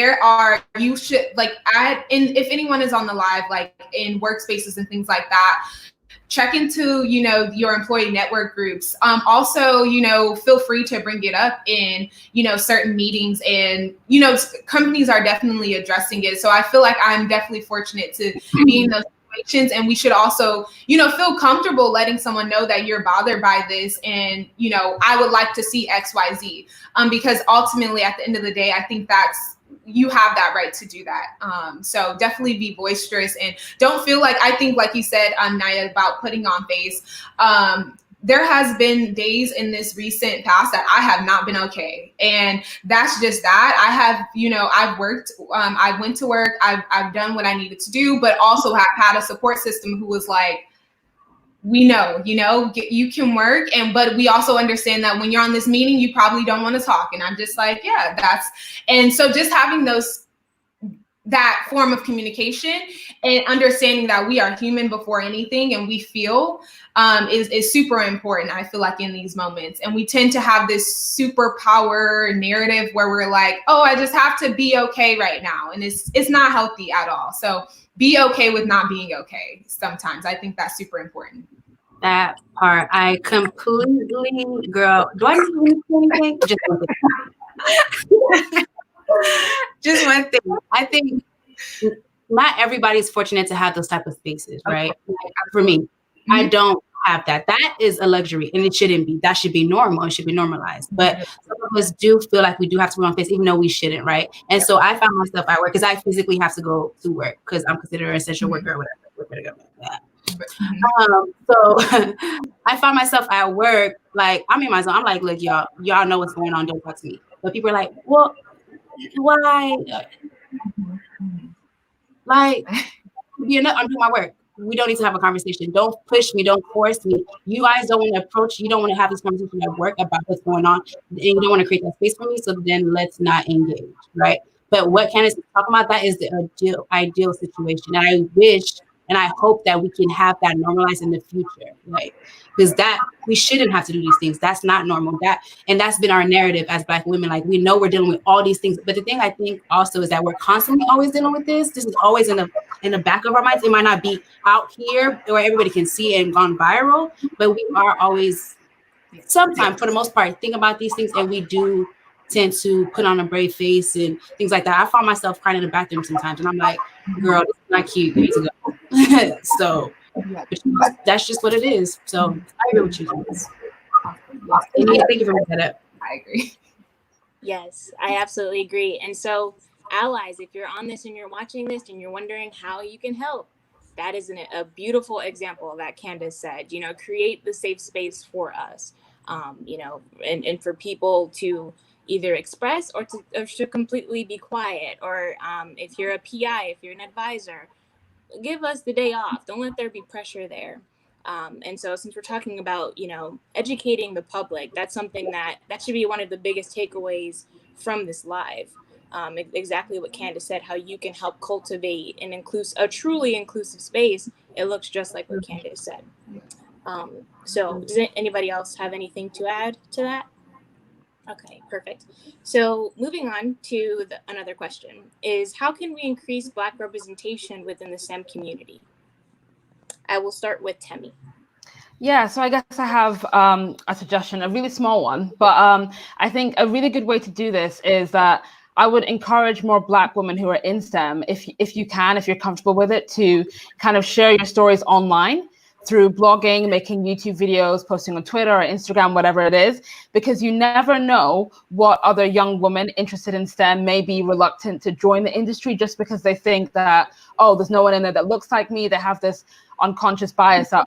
B: you should if anyone is on the live, like in workspaces and things like that, check into, your employee network groups. Also, feel free to bring it up in, certain meetings, and, companies are definitely addressing it. So I feel like I'm definitely fortunate to be in those situations, and we should also, feel comfortable letting someone know that you're bothered by this. And, I would like to see X, Y, Z, because ultimately at the end of the day, I think you have that right to do that. So definitely be boisterous and don't feel like, I think like you said, Naya, about putting on face. There has been days in this recent past that I have not been okay. And that's just that. I have, I've worked, I went to work, I've done what I needed to do, but also have had a support system who was like, we know, you can work. But we also understand that when you're on this meeting, you probably don't want to talk. And I'm just like, yeah, and so just having that form of communication and understanding that we are human before anything and we feel is super important, I feel like, in these moments. And we tend to have this superpower narrative where we're like, oh, I just have to be okay right now. And it's not healthy at all. So be okay with not being okay sometimes. I think that's super important.
D: That part, I completely, girl, do I need to say anything? Just one thing. Just one thing. I think not everybody's fortunate to have those type of spaces, right? Okay. For me, I don't have that. That is a luxury, and it shouldn't be. That should be normal. It should be normalized. But some of us do feel like we do have to be on face, even though we shouldn't, right? And so I found myself at work because I physically have to go to work because I'm considered an essential worker or whatever. Work for the government. Yeah. So I found myself at work, like I'm in my zone. I'm like, look, y'all know what's going on. Don't talk to me. But people are like, well, why? Like, I'm doing my work. We don't need to have a conversation. Don't push me. Don't force me. You guys don't want to approach. You don't want to have this conversation at work about what's going on. And you don't want to create that space for me. So then let's not engage, right? But what Candace is talking about, that is the ideal situation. And I wish and I hope that we can have that normalized in the future, right? Because that we shouldn't have to do these things. That's not normal. And that's been our narrative as Black women. Like, we know we're dealing with all these things, but the thing I think also is that we're constantly always dealing with this. This is always in the back of our minds. It might not be out here where everybody can see it and gone viral, but we are always, sometimes for the most part, think about these things, and we do tend to put on a brave face and things like that. I found myself crying in the bathroom sometimes, and I'm like, girl, this is not cute. You need to go. So that's just what it is. So I agree with you. Thank you for bringing that up.
B: I agree.
A: Yes, I absolutely agree. And so, allies, if you're on this and you're watching this and you're wondering how you can help, that is a beautiful example that Candace said. Create the safe space for us. And for people to either express or to completely be quiet. Or if you're a PI, if you're an advisor, give us the day off. Don't let there be pressure there. And so since we're talking about, educating the public, that's something that should be one of the biggest takeaways from this live. Exactly what Candace said, how you can help cultivate a truly inclusive space. It looks just like what Candace said. So does anybody else have anything to add to that? Okay, perfect. So moving on to another question is, how can we increase Black representation within the STEM community? I will start with Temi.
E: Yeah, so I guess I have a suggestion, a really small one, but I think a really good way to do this is that I would encourage more Black women who are in STEM, if you can, if you're comfortable with it, to kind of share your stories online. through blogging, making YouTube videos, posting on Twitter or Instagram, whatever it is, because you never know what other young women interested in STEM may be reluctant to join the industry just because they think that, oh, there's no one in there that looks like me. They have this unconscious bias that,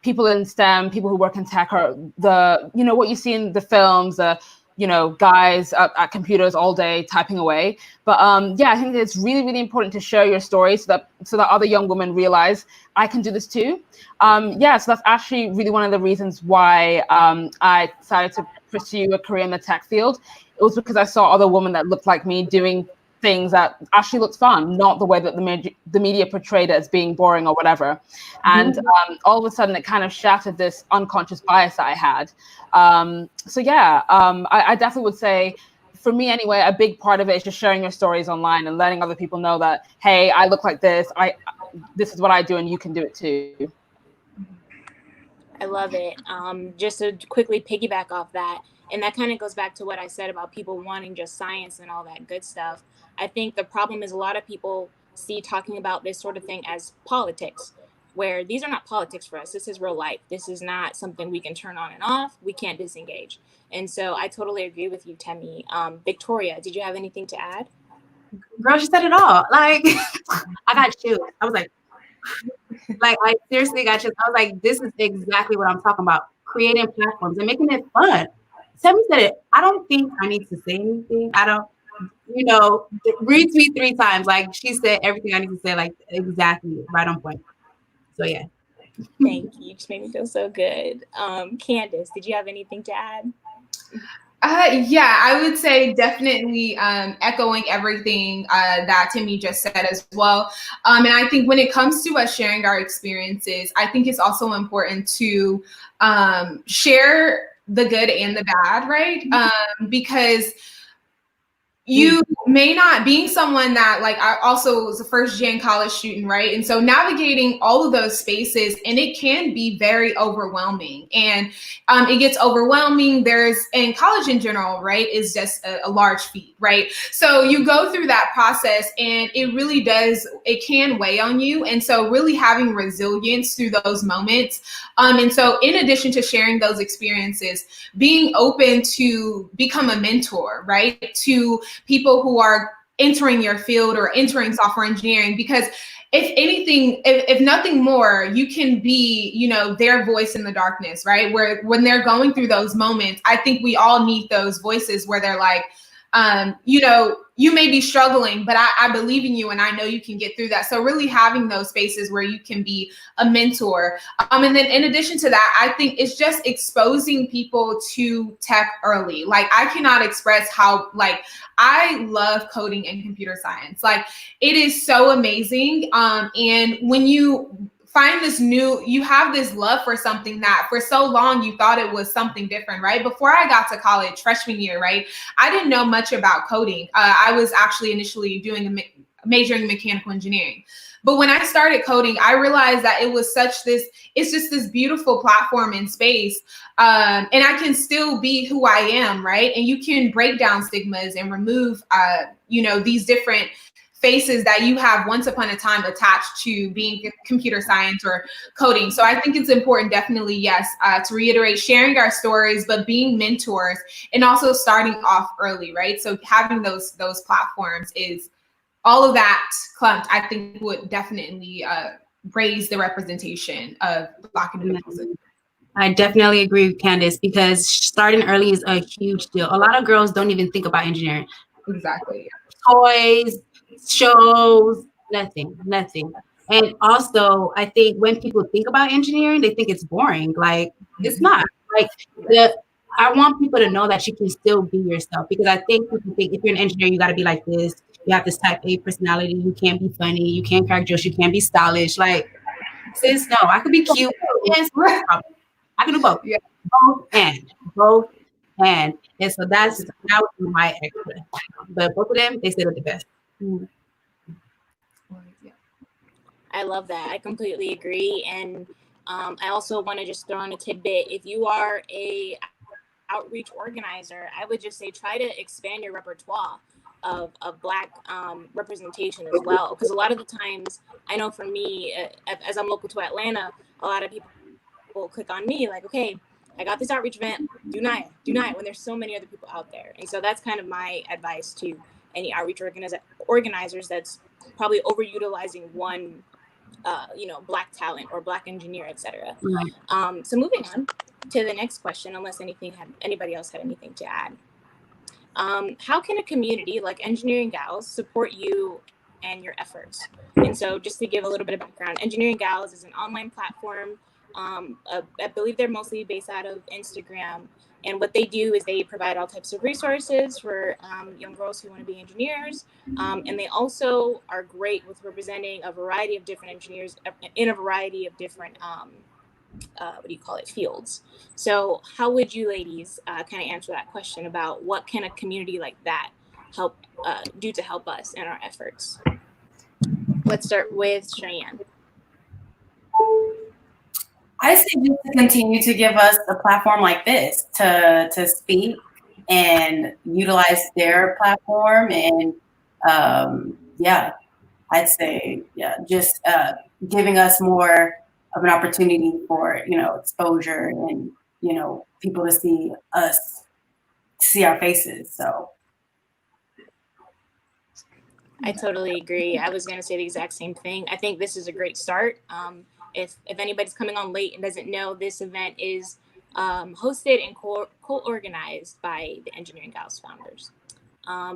E: people in STEM, people who work in tech are what you see in the films, guys at computers all day typing away. But I think it's really, really important to share your story so that other young women realize I can do this too. So that's actually really one of the reasons why I decided to pursue a career in the tech field. It was because I saw other women that looked like me doing things that actually looked fun, not the way that the media portrayed it as being boring or whatever. And all of a sudden, it kind of shattered this unconscious bias that I had. I definitely would say, for me anyway, a big part of it is just sharing your stories online and letting other people know that, hey, I look like this. This is what I do, and you can do it too.
A: I love it. Just to quickly piggyback off that, and that kind of goes back to what I said about people wanting just science and all that good stuff. I think the problem is a lot of people see talking about this sort of thing as politics, where these are not politics for us. This is real life. This is not something we can turn on and off. We can't disengage. And so I totally agree with you, Temi. Victoria, did you have anything to add?
D: Girl, she said it all. Like, I got chills. I was like, I seriously got chills. I was like, this is exactly what I'm talking about. Creating platforms and making it fun. Temi said it. I don't think I need to say anything. I don't, retweet 3 times. Like, she said everything I need to say, like, exactly right on point. So, yeah.
A: Thank you. You just made me feel so good. Candace, did you have anything to add?
B: I would say definitely echoing everything that Temi just said as well. And I think when it comes to us sharing our experiences, I think it's also important to share the good and the bad, right? Because you may not, being someone that, like, I also was a first-gen college student, right? And so navigating all of those spaces, and it can be very overwhelming. And it gets overwhelming. And college in general, right, is just a large feat, right? So you go through that process, and it can weigh on you. And so really having resilience through those moments. And so in addition to sharing those experiences, being open to become a mentor, right, to people who are entering your field or entering software engineering, because if anything, if nothing more, you can be, their voice in the darkness, right? Where when they're going through those moments, I think we all need those voices where they're like, you may be struggling, but I believe in you and I know you can get through that. So really having those spaces where you can be a mentor. And then in addition to that, I think it's just exposing people to tech early. Like, I cannot express how, I love coding and computer science. Like, it is so amazing. And when you find you have this love for something that for so long you thought it was something different, right? Before I got to college, freshman year, right, I didn't know much about coding. I was actually initially majoring in mechanical engineering. But when I started coding, I realized that it was it's just this beautiful platform and space. And I can still be who I am, right? And you can break down stigmas and remove, these different faces that you have once upon a time attached to being computer science or coding. So I think it's important, definitely, yes, to reiterate, sharing our stories, but being mentors and also starting off early, right? So having those platforms is all of that clumped, I think would definitely raise the representation of Black individuals.
D: I definitely agree with Candace, because starting early is a huge deal. A lot of girls don't even think about engineering.
B: Exactly.
D: Toys, shows, nothing. And also, I think when people think about engineering, they think it's boring. Like, it's not. Like, I want people to know that you can still be yourself, because I think people think if you're an engineer, you got to be like this. You have this type A personality. You can't be funny. You can't crack jokes. You can't be stylish. Like, sis, no, I could be cute. Yes, I can do both.
B: Yeah.
D: Both and so that would be my extra. But both of them, they said it the best.
A: I love that. I completely agree. And I also want to just throw in a tidbit. If you are a outreach organizer, I would just say try to expand your repertoire. of Black representation as well. Because a lot of the times, I know for me, as I'm local to Atlanta, a lot of people will click on me like, okay, I got this outreach event, do Naya, when there's so many other people out there. And so that's kind of my advice to any outreach organizers that's probably overutilizing one, Black talent or Black engineer, etc. So moving on to the next question, unless anybody else had anything to add. How can a community like Engineering Gals support you and your efforts? And so just to give a little bit of background, Engineering Gals is an online platform. I believe they're mostly based out of Instagram. And what they do is they provide all types of resources for young girls who want to be engineers. And they also are great with representing a variety of different engineers in a variety of different, fields. So how would you ladies kind of answer that question about what can a community like that do to help us in our efforts? Let's start with Cheyenne.
C: I say just to continue to give us a platform like this to speak and utilize their platform. And I'd say, just giving us more of an opportunity for, exposure and, people to see us, see our faces. So.
A: I totally agree. I was going to say the exact same thing. I think this is a great start. If anybody's coming on late and doesn't know, this event is hosted and co-organized by the Engineering Gals founders.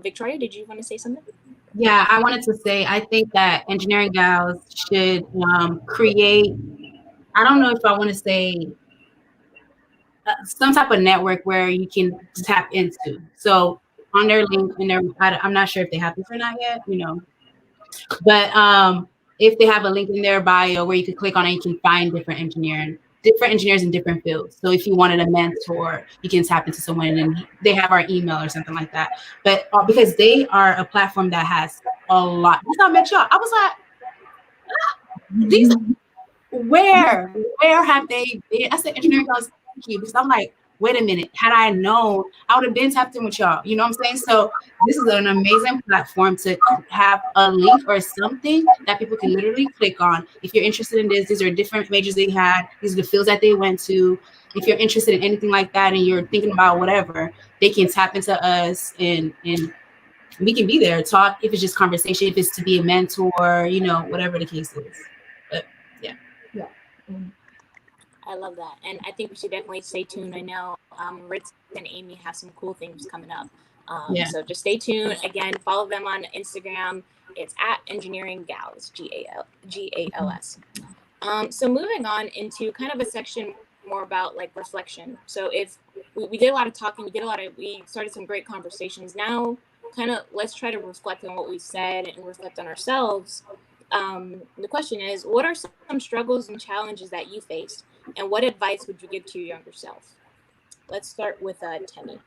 A: Victoria, did you want to say something?
D: Yeah, I wanted to say, I think that Engineering Gals should create, I don't know if I want to say some type of network where you can tap into. So on their link, I'm not sure if they have this or not yet, but if they have a link in their bio where you can click on it, you can find different engineers in different fields. So if you wanted a mentor, you can tap into someone and they have our email or something like that. But because they are a platform that has a lot. That's how I met y'all. I was like, these, where have they been? I said, Engineering Gals, thank you. Because I'm like, wait a minute, had I known, I would have been tapped in with y'all. You know what I'm saying? So this is an amazing platform to have a link or something that people can literally click on. If you're interested in this, these are different majors they had. These are the fields that they went to. If you're interested in anything like that and you're thinking about whatever, they can tap into us and we can be there, talk, if it's just conversation, if it's to be a mentor, whatever the case is. But yeah.
A: I love that. And I think we should definitely stay tuned. I know Ritz and Amy have some cool things coming up. So just stay tuned. Again, follow them on Instagram. It's at Engineering Gals, Gals. So moving on into kind of a section more about like reflection. So if we did a lot of talking, we started some great conversations. Now kind of let's try to reflect on what we said and reflect on ourselves. The question is, what are some struggles and challenges that you faced? And what advice would you give to your younger self? Let's start with Temi.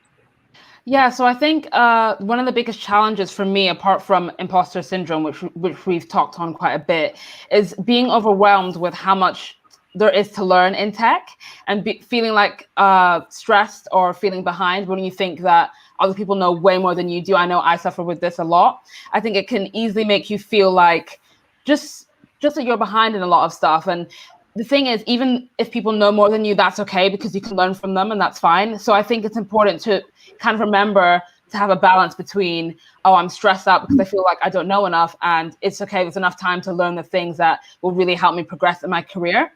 E: Yeah, so I think one of the biggest challenges for me, apart from imposter syndrome, which we've talked on quite a bit, is being overwhelmed with how much there is to learn in tech and feeling like stressed or feeling behind when you think that other people know way more than you do. I know I suffer with this a lot. I think it can easily make you feel like just that you're behind in a lot of stuff. And the thing is, even if people know more than you, that's okay, because you can learn from them and that's fine. So I think it's important to kind of remember to have a balance between, oh, I'm stressed out because I feel like I don't know enough, and it's okay, there's enough time to learn the things that will really help me progress in my career.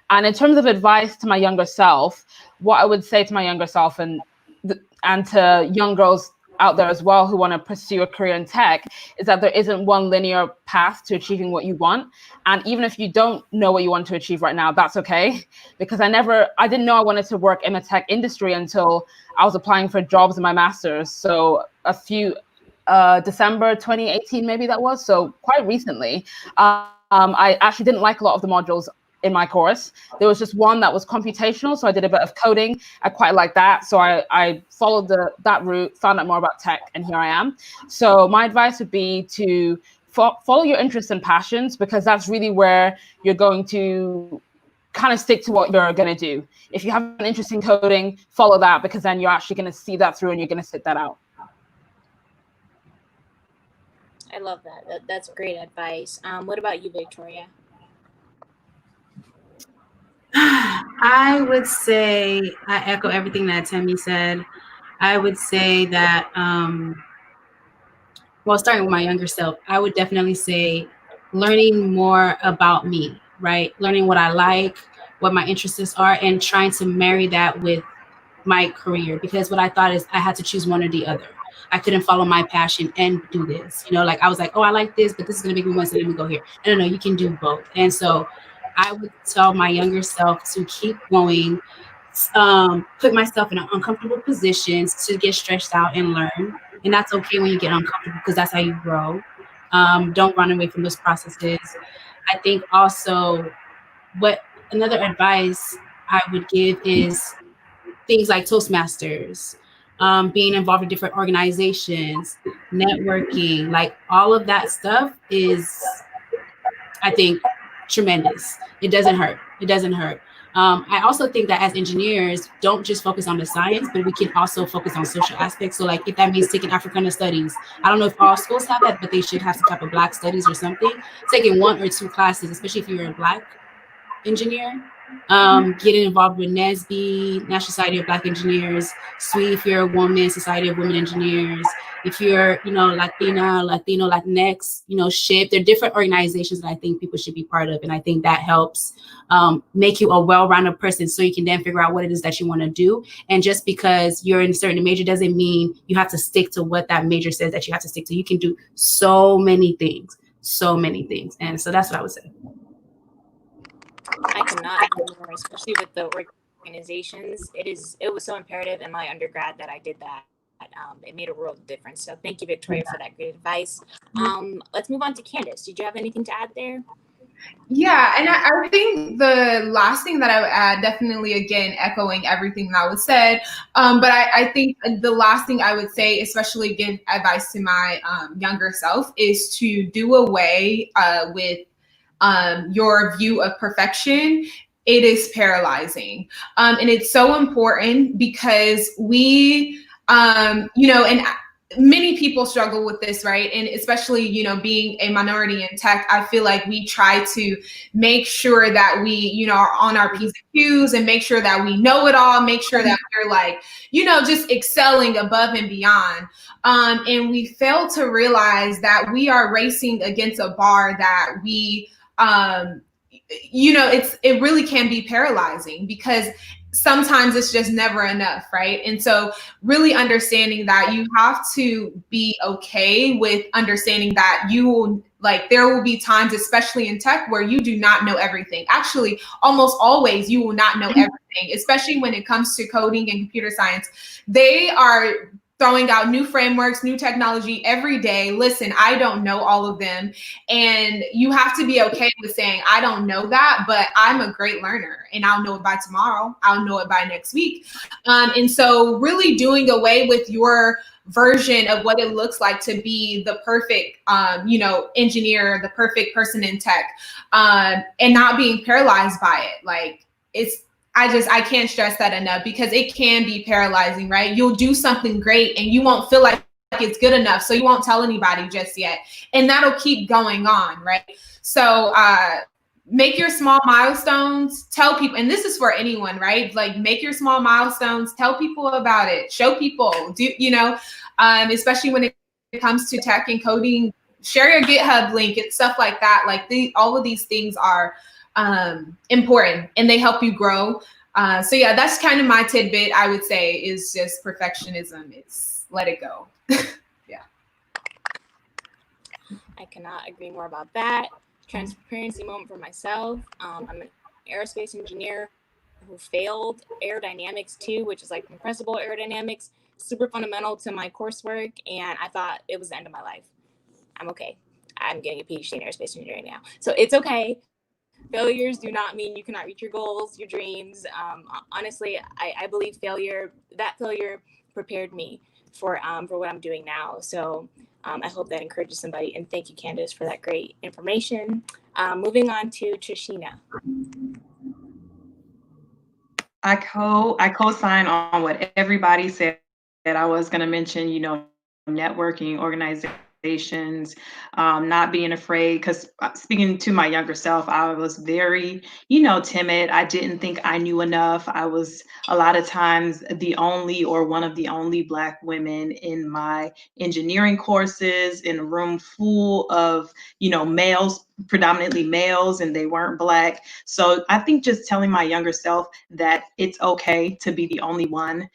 E: And in terms of advice to my younger self, what I would say to my younger self and to young girls out there as well who want to pursue a career in tech is that there isn't one linear path to achieving what you want. And even if you don't know what you want to achieve right now, that's okay. Because I didn't know I wanted to work in the tech industry until I was applying for jobs in my master's. So December 2018, maybe that was. So quite recently, I actually didn't like a lot of the modules in my course. There was just one that was computational, so I did a bit of coding. I quite like that, so I followed that route, found out more about tech, and here I am. So my advice would be to follow your interests and passions, because that's really where you're going to kind of stick to what you're going to do. If you have an interest in coding, follow that, because then you're actually going to see that through and you're going to sit that out.
A: I love that. That's great advice. What about you, Victoria?
D: I would say I echo everything that Temi said. I would say that, well, starting with my younger self, I would definitely say learning more about me, right? Learning what I like, what my interests are, and trying to marry that with my career. Because what I thought is I had to choose one or the other. I couldn't follow my passion and do this. You know, like I was like, oh, I like this, but this is going to make me want to let me go here. No, you can do both. And so I would tell my younger self to keep going, put myself in uncomfortable positions to get stretched out and learn. And that's okay when you get uncomfortable because that's how you grow. Don't run away from those processes. I think also what another advice I would give is things like Toastmasters, being involved in different organizations, networking, like all of that stuff is, I think, tremendous. It doesn't hurt. It doesn't hurt. I also think that as engineers, don't just focus on the science, but we can also focus on social aspects. So like if that means taking Africana studies, I don't know if all schools have that, but they should have some type of Black studies or something. Taking 1 or 2 classes, especially if you're a Black engineer, getting involved with NSBE, National Society of Black Engineers, SWE if you're a woman, Society of Women Engineers. If you're, Latina, Latino, Latinx, SHIP, there are different organizations that I think people should be part of. And I think that helps make you a well-rounded person so you can then figure out what it is that you want to do. And just because you're in a certain major doesn't mean you have to stick to what that major says that you have to stick to. You can do so many things. And so that's what I would say.
A: I cannot agree more, especially with the organizations. It was so imperative in my undergrad that I did that. It made a world of difference. So thank you, Victoria, for that great advice. Let's move on to Candace. Did you have anything to add there?
B: Yeah, and I think the last thing that I would add, definitely again echoing everything that was said, but I think the last thing I would say, especially give advice to my younger self, is to do away with your view of perfection. It is paralyzing, and it's so important because we, and many people struggle with this, right? And especially, being a minority in tech, I feel like we try to make sure that we, are on our P's and Q's and make sure that we know it all, make sure that we're like, just excelling above and beyond. And we fail to realize that we are racing against a bar that we, it really can be paralyzing because sometimes it's just never enough, right? And so really understanding that you have to be okay with understanding that there will be times, especially in tech, where you do not know everything. Actually, almost always you will not know everything, especially when it comes to coding and computer science. They are throwing out new frameworks, new technology every day. Listen, I don't know all of them. And you have to be okay with saying, I don't know that, but I'm a great learner and I'll know it by tomorrow. I'll know it by next week. And so really doing away with your version of what it looks like to be the perfect, engineer, the perfect person in tech, and not being paralyzed by it. Like I can't stress that enough because it can be paralyzing, right? You'll do something great and you won't feel like it's good enough. So you won't tell anybody just yet. And that'll keep going on, right? So make your small milestones, tell people, and this is for anyone, right? Like make your small milestones, tell people about it, show people, especially when it comes to tech and coding, share your GitHub link and stuff like that. Like all of these things are important and they help you grow. So yeah, that's kind of my tidbit. I would say is just perfectionism. It's let it go. Yeah.
A: I cannot agree more about that. Transparency moment for myself. I'm an aerospace engineer who failed aerodynamics too, which is like compressible aerodynamics, super fundamental to my coursework. And I thought it was the end of my life. I'm okay. I'm getting a PhD in aerospace engineering now. So it's okay. Failures do not mean you cannot reach your goals, your dreams. Honestly, I believe failure prepared me for what I'm doing now. So I hope that encourages somebody. And thank you, Candace, for that great information. Moving on to Trishina.
F: I co-sign on what everybody said. That I was going to mention, networking, organization, not being afraid. Because speaking to my younger self, I was very, timid. I didn't think I knew enough. I was a lot of times the only or one of the only Black women in my engineering courses, in a room full of, males, predominantly males, and they weren't Black. So I think just telling my younger self that it's okay to be the only one.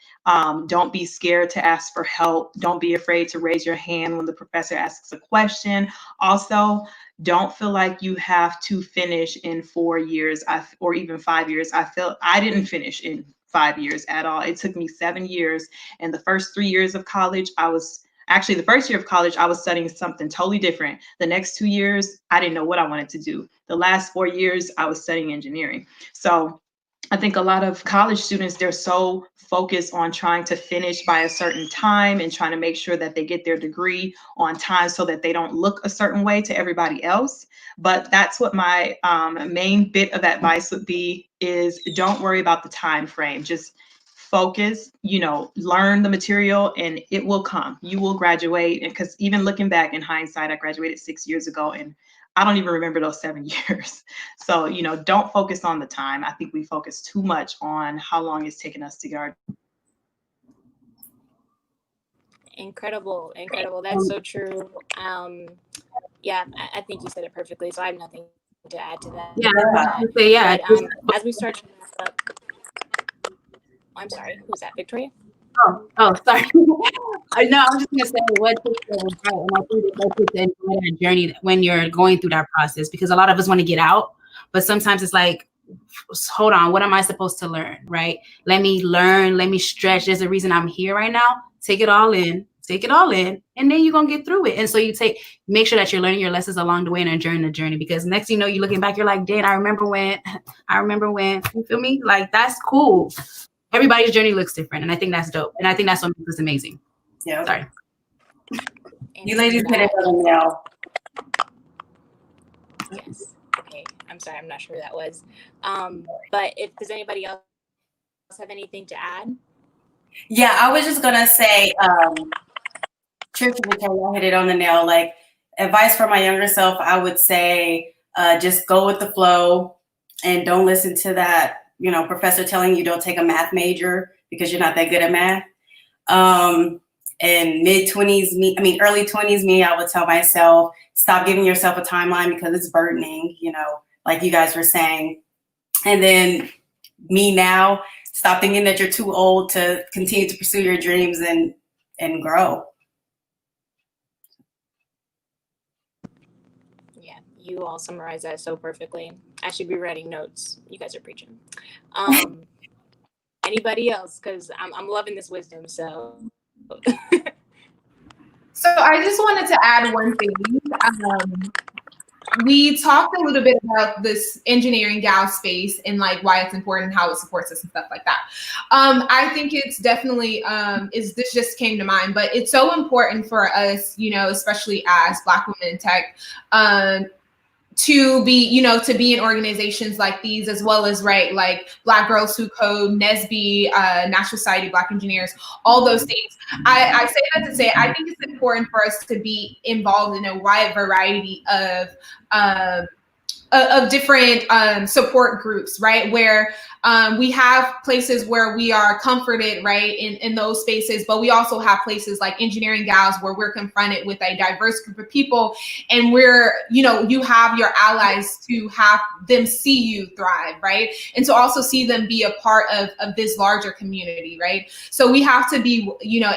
F: Don't be scared to ask for help. Don't be afraid to raise your hand when the professor asks a question. Also, don't feel like you have to finish in 4 years or even 5 years. I didn't finish in 5 years at all. It took me 7 years. And the first 3 years of college, the first year of college, I was studying something totally different. The next 2 years, I didn't know what I wanted to do. The last 4 years, I was studying engineering. So I think a lot of college students, they're so focused on trying to finish by a certain time and trying to make sure that they get their degree on time so that they don't look a certain way to everybody else. But that's what my main bit of advice would be, is don't worry about the time frame. Just focus, learn the material, and it will come. You will graduate. And because even looking back in hindsight, I graduated 6 years ago, and I don't even remember those 7 years. So, don't focus on the time. I think we focus too much on how long it's taken us to get our.
A: Incredible. That's so true. Yeah, I think you said it perfectly. So I have nothing to add to that.
D: Yeah.
A: But, as we start to wrap up, I'm sorry, who's that, Victoria?
D: Oh, sorry. No, I'm just gonna say what was right, and I think it's okay to enjoy that journey when you're going through that process, because a lot of us want to get out, but sometimes it's like, hold on, what am I supposed to learn, right? Let me learn, let me stretch. There's a reason I'm here right now. Take it all in, and then you're gonna get through it. And so make sure that you're learning your lessons along the way and enjoying the journey, because next thing you know, you're looking back, you're like, dang, I remember when, you feel me? Like, that's cool. Everybody's journey looks different, and I think that's dope. And I think that's what makes this amazing.
C: Yeah.
D: Sorry.
C: You ladies hit it on the nail.
A: Yes. Okay. I'm sorry. I'm not sure who that was. But does anybody else have anything to add?
C: Yeah, I was just gonna say, truthfully, I hit it on the nail. Like, advice for my younger self, I would say, just go with the flow and don't listen to that, professor telling you don't take a math major because you're not that good at math. And early 20s me, I would tell myself, stop giving yourself a timeline because it's burdening, like you guys were saying. And then me now, stop thinking that you're too old to continue to pursue your dreams and grow.
A: Yeah, you all summarize that so perfectly. I should be writing notes. You guys are preaching. Anybody else? Because I'm loving this wisdom. So.
B: So I just wanted to add one thing. We talked a little bit about this engineering gal space and like why it's important, how it supports us and stuff like that. I think it's definitely, this just came to mind, but it's so important for us, especially as Black women in tech, to be in organizations like these, as well as, right, like Black Girls Who Code, NSBE, National Society of Black Engineers, all those things. I say that to say, I think it's important for us to be involved in a wide variety of different support groups, right? Where we have places where we are comforted, right, in those spaces, but we also have places like Engineering Gals where we're confronted with a diverse group of people, and you have your allies to have them see you thrive, right? And to also see them be a part of this larger community, right? So we have to be,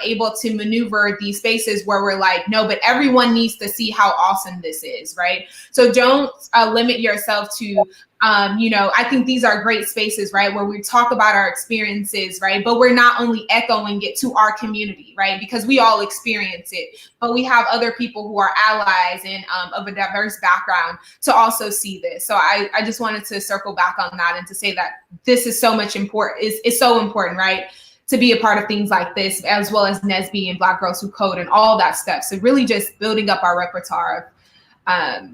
B: able to maneuver these spaces where we're like, no, but everyone needs to see how awesome this is, right? So don't limit yourself to I think these are great spaces, right, where we talk about our experiences, right, but we're not only echoing it to our community, right, because we all experience it, but we have other people who are allies and of a diverse background to also see this. So I just wanted to circle back on that and to say that this is so much important. It's so important, right, to be a part of things like this, as well as NSBE and Black Girls Who Code and all that stuff. So really just building up our repertoire of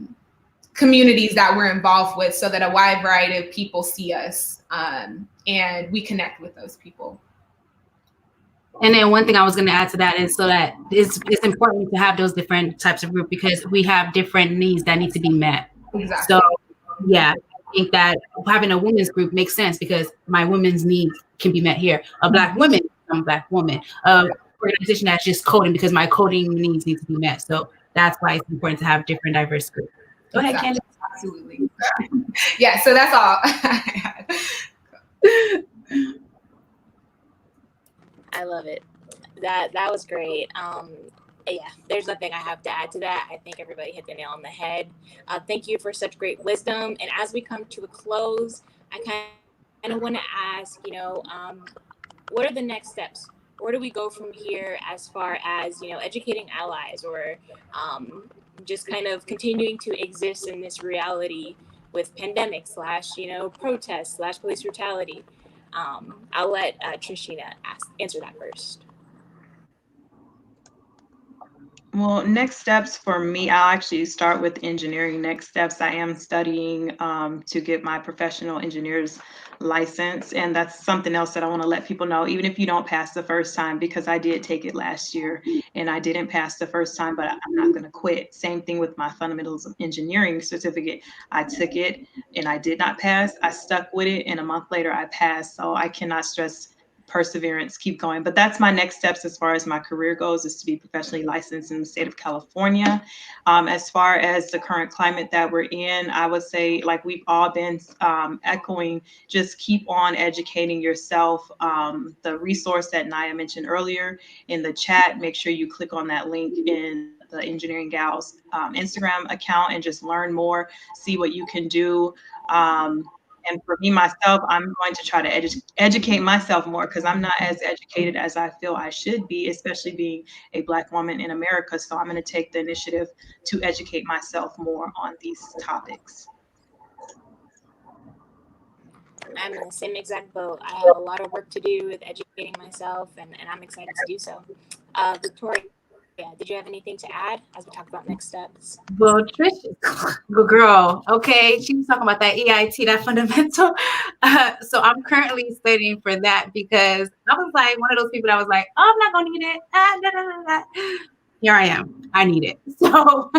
B: communities that we're involved with, so that a wide variety of people see us and we connect with those people.
D: And then one thing I was going to add to that is so that it's important to have those different types of group because we have different needs that need to be met.
B: Exactly.
D: So yeah, I think that having a women's group makes sense because my women's needs can be met here. A Black woman, I'm a Black woman. Organization that's just coding because my coding needs need to be met. So that's why it's important to have different diverse groups. Go ahead, Candace.
B: Absolutely. Yeah, so that's all.
A: I love it. That was great. Yeah, there's nothing I have to add to that. I think everybody hit the nail on the head. Thank you for such great wisdom. And as we come to a close, I kind of want to ask, what are the next steps? Where do we go from here as far as, educating allies or just kind of continuing to exist in this reality with pandemic / protests / police brutality? I'll let Trishina answer that first.
F: Well, next steps for me, I'll actually start with engineering next steps. I am studying to get my professional engineer's license. And that's something else that I want to let people know, even if you don't pass the first time, because I did take it last year and I didn't pass the first time, but I'm not going to quit. Same thing with my fundamentals of engineering certificate. I took it and I did not pass. I stuck with it and a month later I passed. So I cannot stress perseverance, keep going. But that's my next steps as far as my career goes, is to be professionally licensed in the state of California. As far as the current climate that we're in, I would say, like we've all been echoing, just keep on educating yourself. The resource that Naya mentioned earlier in the chat, make sure you click on that link in the Engineering Gals Instagram account and just learn more, see what you can do. And for me, myself, I'm going to try to educate myself more because I'm not as educated as I feel I should be, especially being a Black woman in America. So I'm going to take the initiative to educate myself more on these topics.
A: I'm in the same exact boat. I have a lot of work to do with educating myself, and I'm excited to do so. Victoria, did you have anything to add as we talk about next steps?
D: Well, Trish, good girl. Okay, she was talking about that EIT, that fundamental. So I'm currently studying for that because I was like one of those people that was like, oh, I'm not gonna need it. Here I am. I need it. So,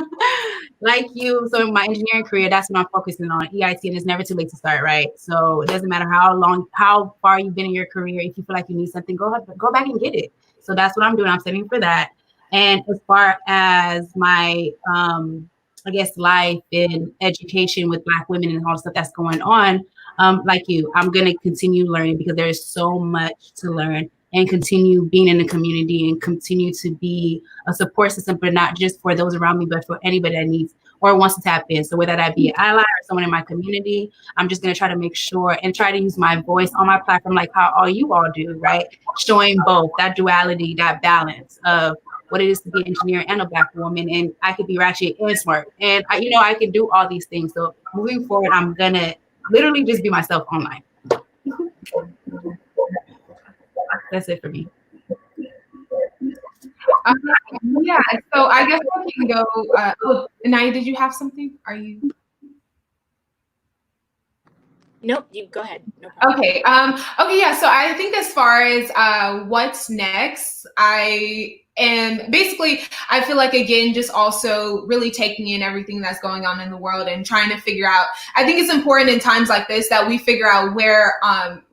D: like you, so in my engineering career, that's what I'm focusing on, EIT, and it's never too late to start, right? So it doesn't matter how far you've been in your career. If you feel like you need something, go back and get it. So that's what I'm doing. I'm studying for that. And as far as my, life in education with Black women and all the stuff that's going on, like you, I'm going to continue learning because there is so much to learn and continue being in the community and continue to be a support system, but not just for those around me, but for anybody that needs or wants to tap in. So whether that be an ally or someone in my community, I'm just going to try to make sure and try to use my voice on my platform, like how all you all do, right? Showing both that duality, that balance of what it is to be an engineer and a Black woman, and I could be ratchet and smart, and I can do all these things. So moving forward, I'm gonna literally just be myself online. That's it for me.
B: Yeah. So I guess we can go. Naya, did you have something? Are you?
A: Nope, you go ahead. No problem.
B: Okay. Yeah. So I think as far as what's next, I feel like, again, just also really taking in everything that's going on in the world and trying to figure out, I think it's important in times like this that we figure out where,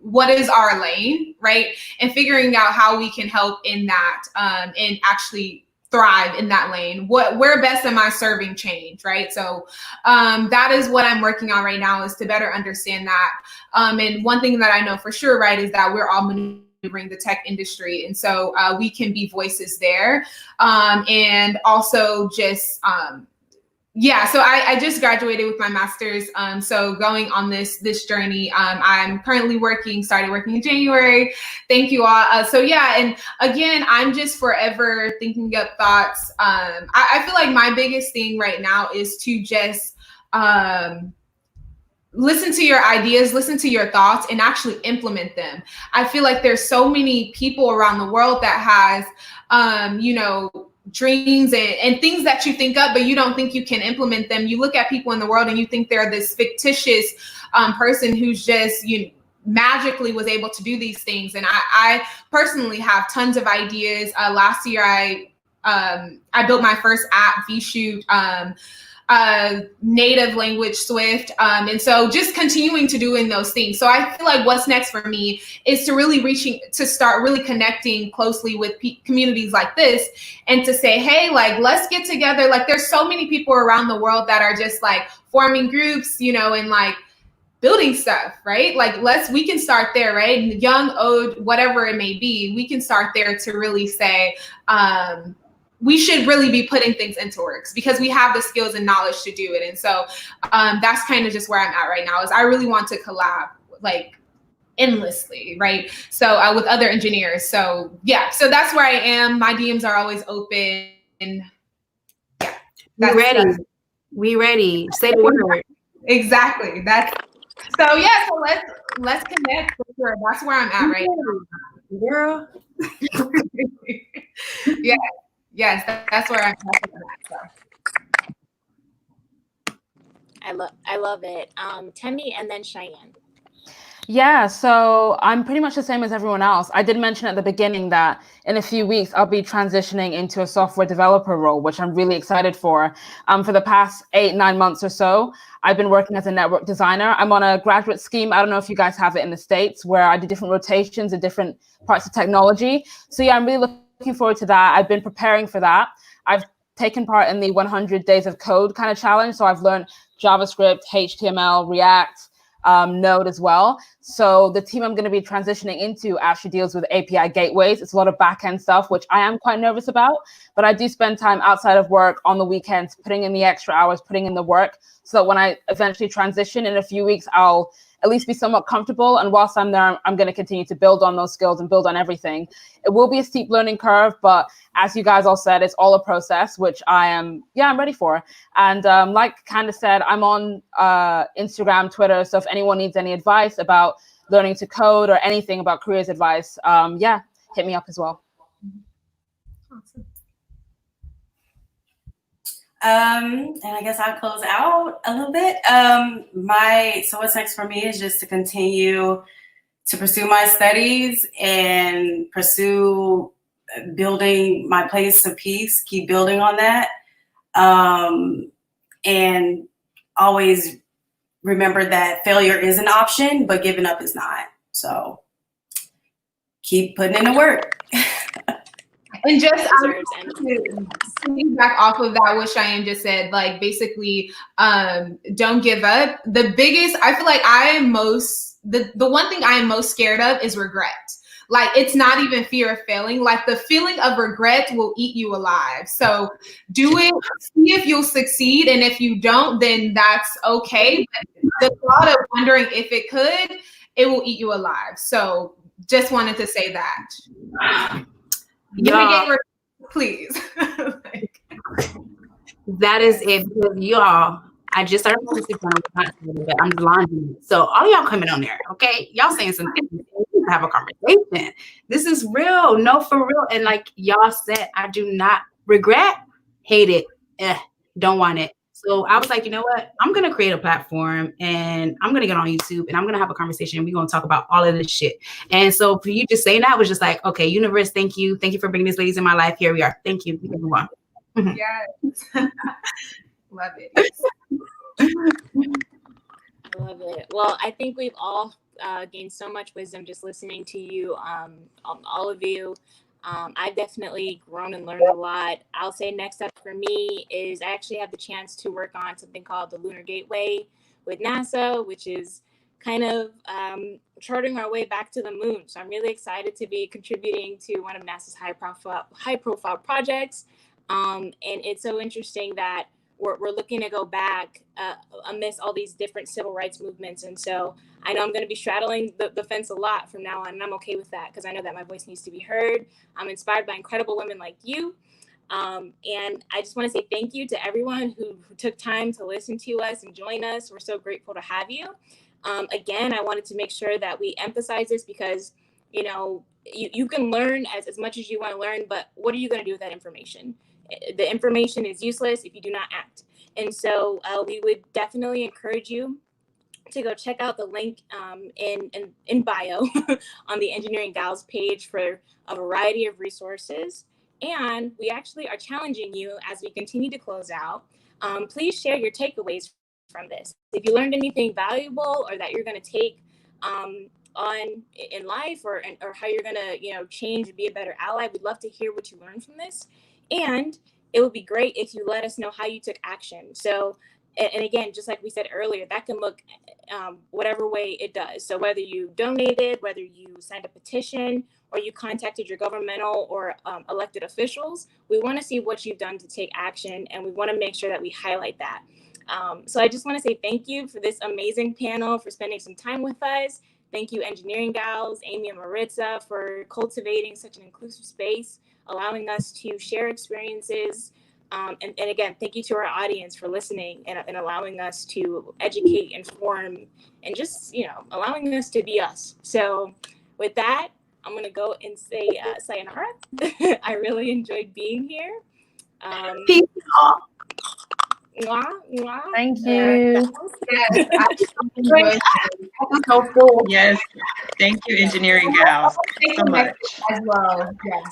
B: what is our lane, right? And figuring out how we can help in that and actually thrive in that lane. Where best am I serving change, right? So that is what I'm working on right now, is to better understand that. And one thing that I know for sure, right, is that we're all maneuvering the tech industry. And so we can be voices there. And also just, so I just graduated with my master's. So going on this journey, I'm currently started working in January. Thank you all. And again, I'm just forever thinking up thoughts. I feel like my biggest thing right now is to just listen to your ideas, listen to your thoughts, and actually implement them. I feel like there's so many people around the world that has, dreams and things that you think up, but you don't think you can implement them. You look at people in the world and you think they're this fictitious person who's just, magically was able to do these things. And I personally have tons of ideas. Last year, I built my first app, VShoot, native language Swift. And so just continuing to doing those things. So I feel like what's next for me is to really start really connecting closely with communities like this, and to say, hey, like, let's get together. Like, there's so many people around the world that are just like forming groups, you know, and like building stuff, right? Like, we can start there, right? Young, old, whatever it may be, we can start there to really say, we should really be putting things into works because we have the skills and knowledge to do it. And so that's kind of just where I'm at right now, is I really want to collab like endlessly, right? So with other engineers. So yeah, so that's where I am. My DMs are always open. Yeah,
D: we ready. Say the word.
B: Exactly. So yeah, so let's connect for sure. That's where I'm at right now.
D: Girl.
B: Yeah. Yes, that's where I'm at. So.
A: I love it. Temi and then Cheyenne.
E: Yeah, so I'm pretty much the same as everyone else. I did mention at the beginning that in a few weeks, I'll be transitioning into a software developer role, which I'm really excited for. For the past 8-9 months or so, I've been working as a network designer. I'm on a graduate scheme. I don't know if you guys have it in the States, where I do different rotations in different parts of technology. So yeah, I'm really looking forward to that. I've been preparing for that. I've taken part in the 100 Days of Code kind of challenge. So I've learned JavaScript, HTML, React, Node as well. So the team I'm going to be transitioning into actually deals with API gateways. It's a lot of back-end stuff, which I am quite nervous about, but I do spend time outside of work on the weekends, putting in the extra hours, putting in the work, so that when I eventually transition in a few weeks, I'll at least be somewhat comfortable. And whilst I'm there, I'm going to continue to build on those skills and build on everything. It will be a steep learning curve, but as you guys all said, it's all a process, which I'm ready for. And like Candace said, I'm on Instagram, Twitter. So if anyone needs any advice about learning to code or anything about careers advice, hit me up as well.
B: Awesome.
C: And I guess I'll close out a little bit. So what's next for me is just to continue to pursue my studies and pursue building my place of peace, keep building on that. And always remember that failure is an option, but giving up is not. So keep putting in the work.
B: And just to back off of that, what Cheyenne just said, like basically, don't give up. I feel like the one thing I am most scared of is regret. Like, it's not even fear of failing. Like, the feeling of regret will eat you alive. So do it, see if you'll succeed. And if you don't, then that's okay. But the thought of wondering if it will eat you alive. So just wanted to say that. Please.
D: That is it, because y'all, I just started but I'm launching it. So all y'all coming on there, okay? Y'all saying some things. Have a conversation. This is real. No, for real. And like y'all said, I do not regret, hate it, don't want it. So I was like, you know what? I'm going to create a platform and I'm going to get on YouTube and I'm going to have a conversation. And we're going to talk about all of this shit. And so for you just saying that was just like, okay, universe, thank you. Thank you for bringing these ladies in my life. Here we are. Thank you. We can move on.
B: Yes. Love it.
A: I love it. Well, I think we've all gained so much wisdom just listening to you, all of you. I've definitely grown and learned a lot. I'll say next up for me is I actually have the chance to work on something called the Lunar Gateway with NASA, which is kind of charting our way back to the moon. So I'm really excited to be contributing to one of NASA's high profile projects. And it's so interesting that we're looking to go back amidst all these different civil rights movements. And so I know I'm going to be straddling the fence a lot from now on, and I'm okay with that because I know that my voice needs to be heard. I'm inspired by incredible women like you. And I just want to say thank you to everyone who took time to listen to us and join us. We're so grateful to have you. Again, I wanted to make sure that we emphasize this because, you know, you can learn as much as you want to learn, but what are you going to do with that information? The information is useless if you do not act. And so we would definitely encourage you to go check out the link in bio on the Engineering Gals page for a variety of resources. And we actually are challenging you as we continue to close out. Please share your takeaways from this. If you learned anything valuable or that you're going to take on in life, or how you're going to change and be a better ally, we'd love to hear what you learned from this. And it would be great if you let us know how you took action. So, and again, just like we said earlier, that can look whatever way it does. So whether you donated, whether you signed a petition, or you contacted your governmental or elected officials, we want to see what you've done to take action, and we want to make sure that we highlight that. So I just want to say thank you for this amazing panel, for spending some time with us. Thank you, Engineering Gals, Amy and Maritza, for cultivating such an inclusive space, allowing us to share experiences. And again, thank you to our audience for listening and allowing us to educate, inform, and just, allowing us to be us. So with that, I'm going to go and say sayonara. I really enjoyed being here.
D: Peace.
A: Mwah, mwah.
E: Thank you.
B: Yes,
D: So cool.
F: Yes, thank you, Engineering Gals, so much.
B: as well. Yes.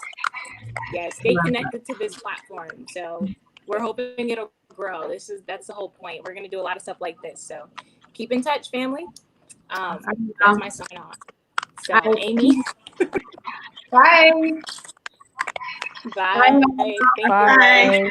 A: Yes, stay connected to this platform. So we're hoping it'll grow. That's the whole point. We're going to do a lot of stuff like this. So keep in touch, family. That's my sign off. So Amy.
B: Bye.
A: Bye. Thank you.
E: Bye.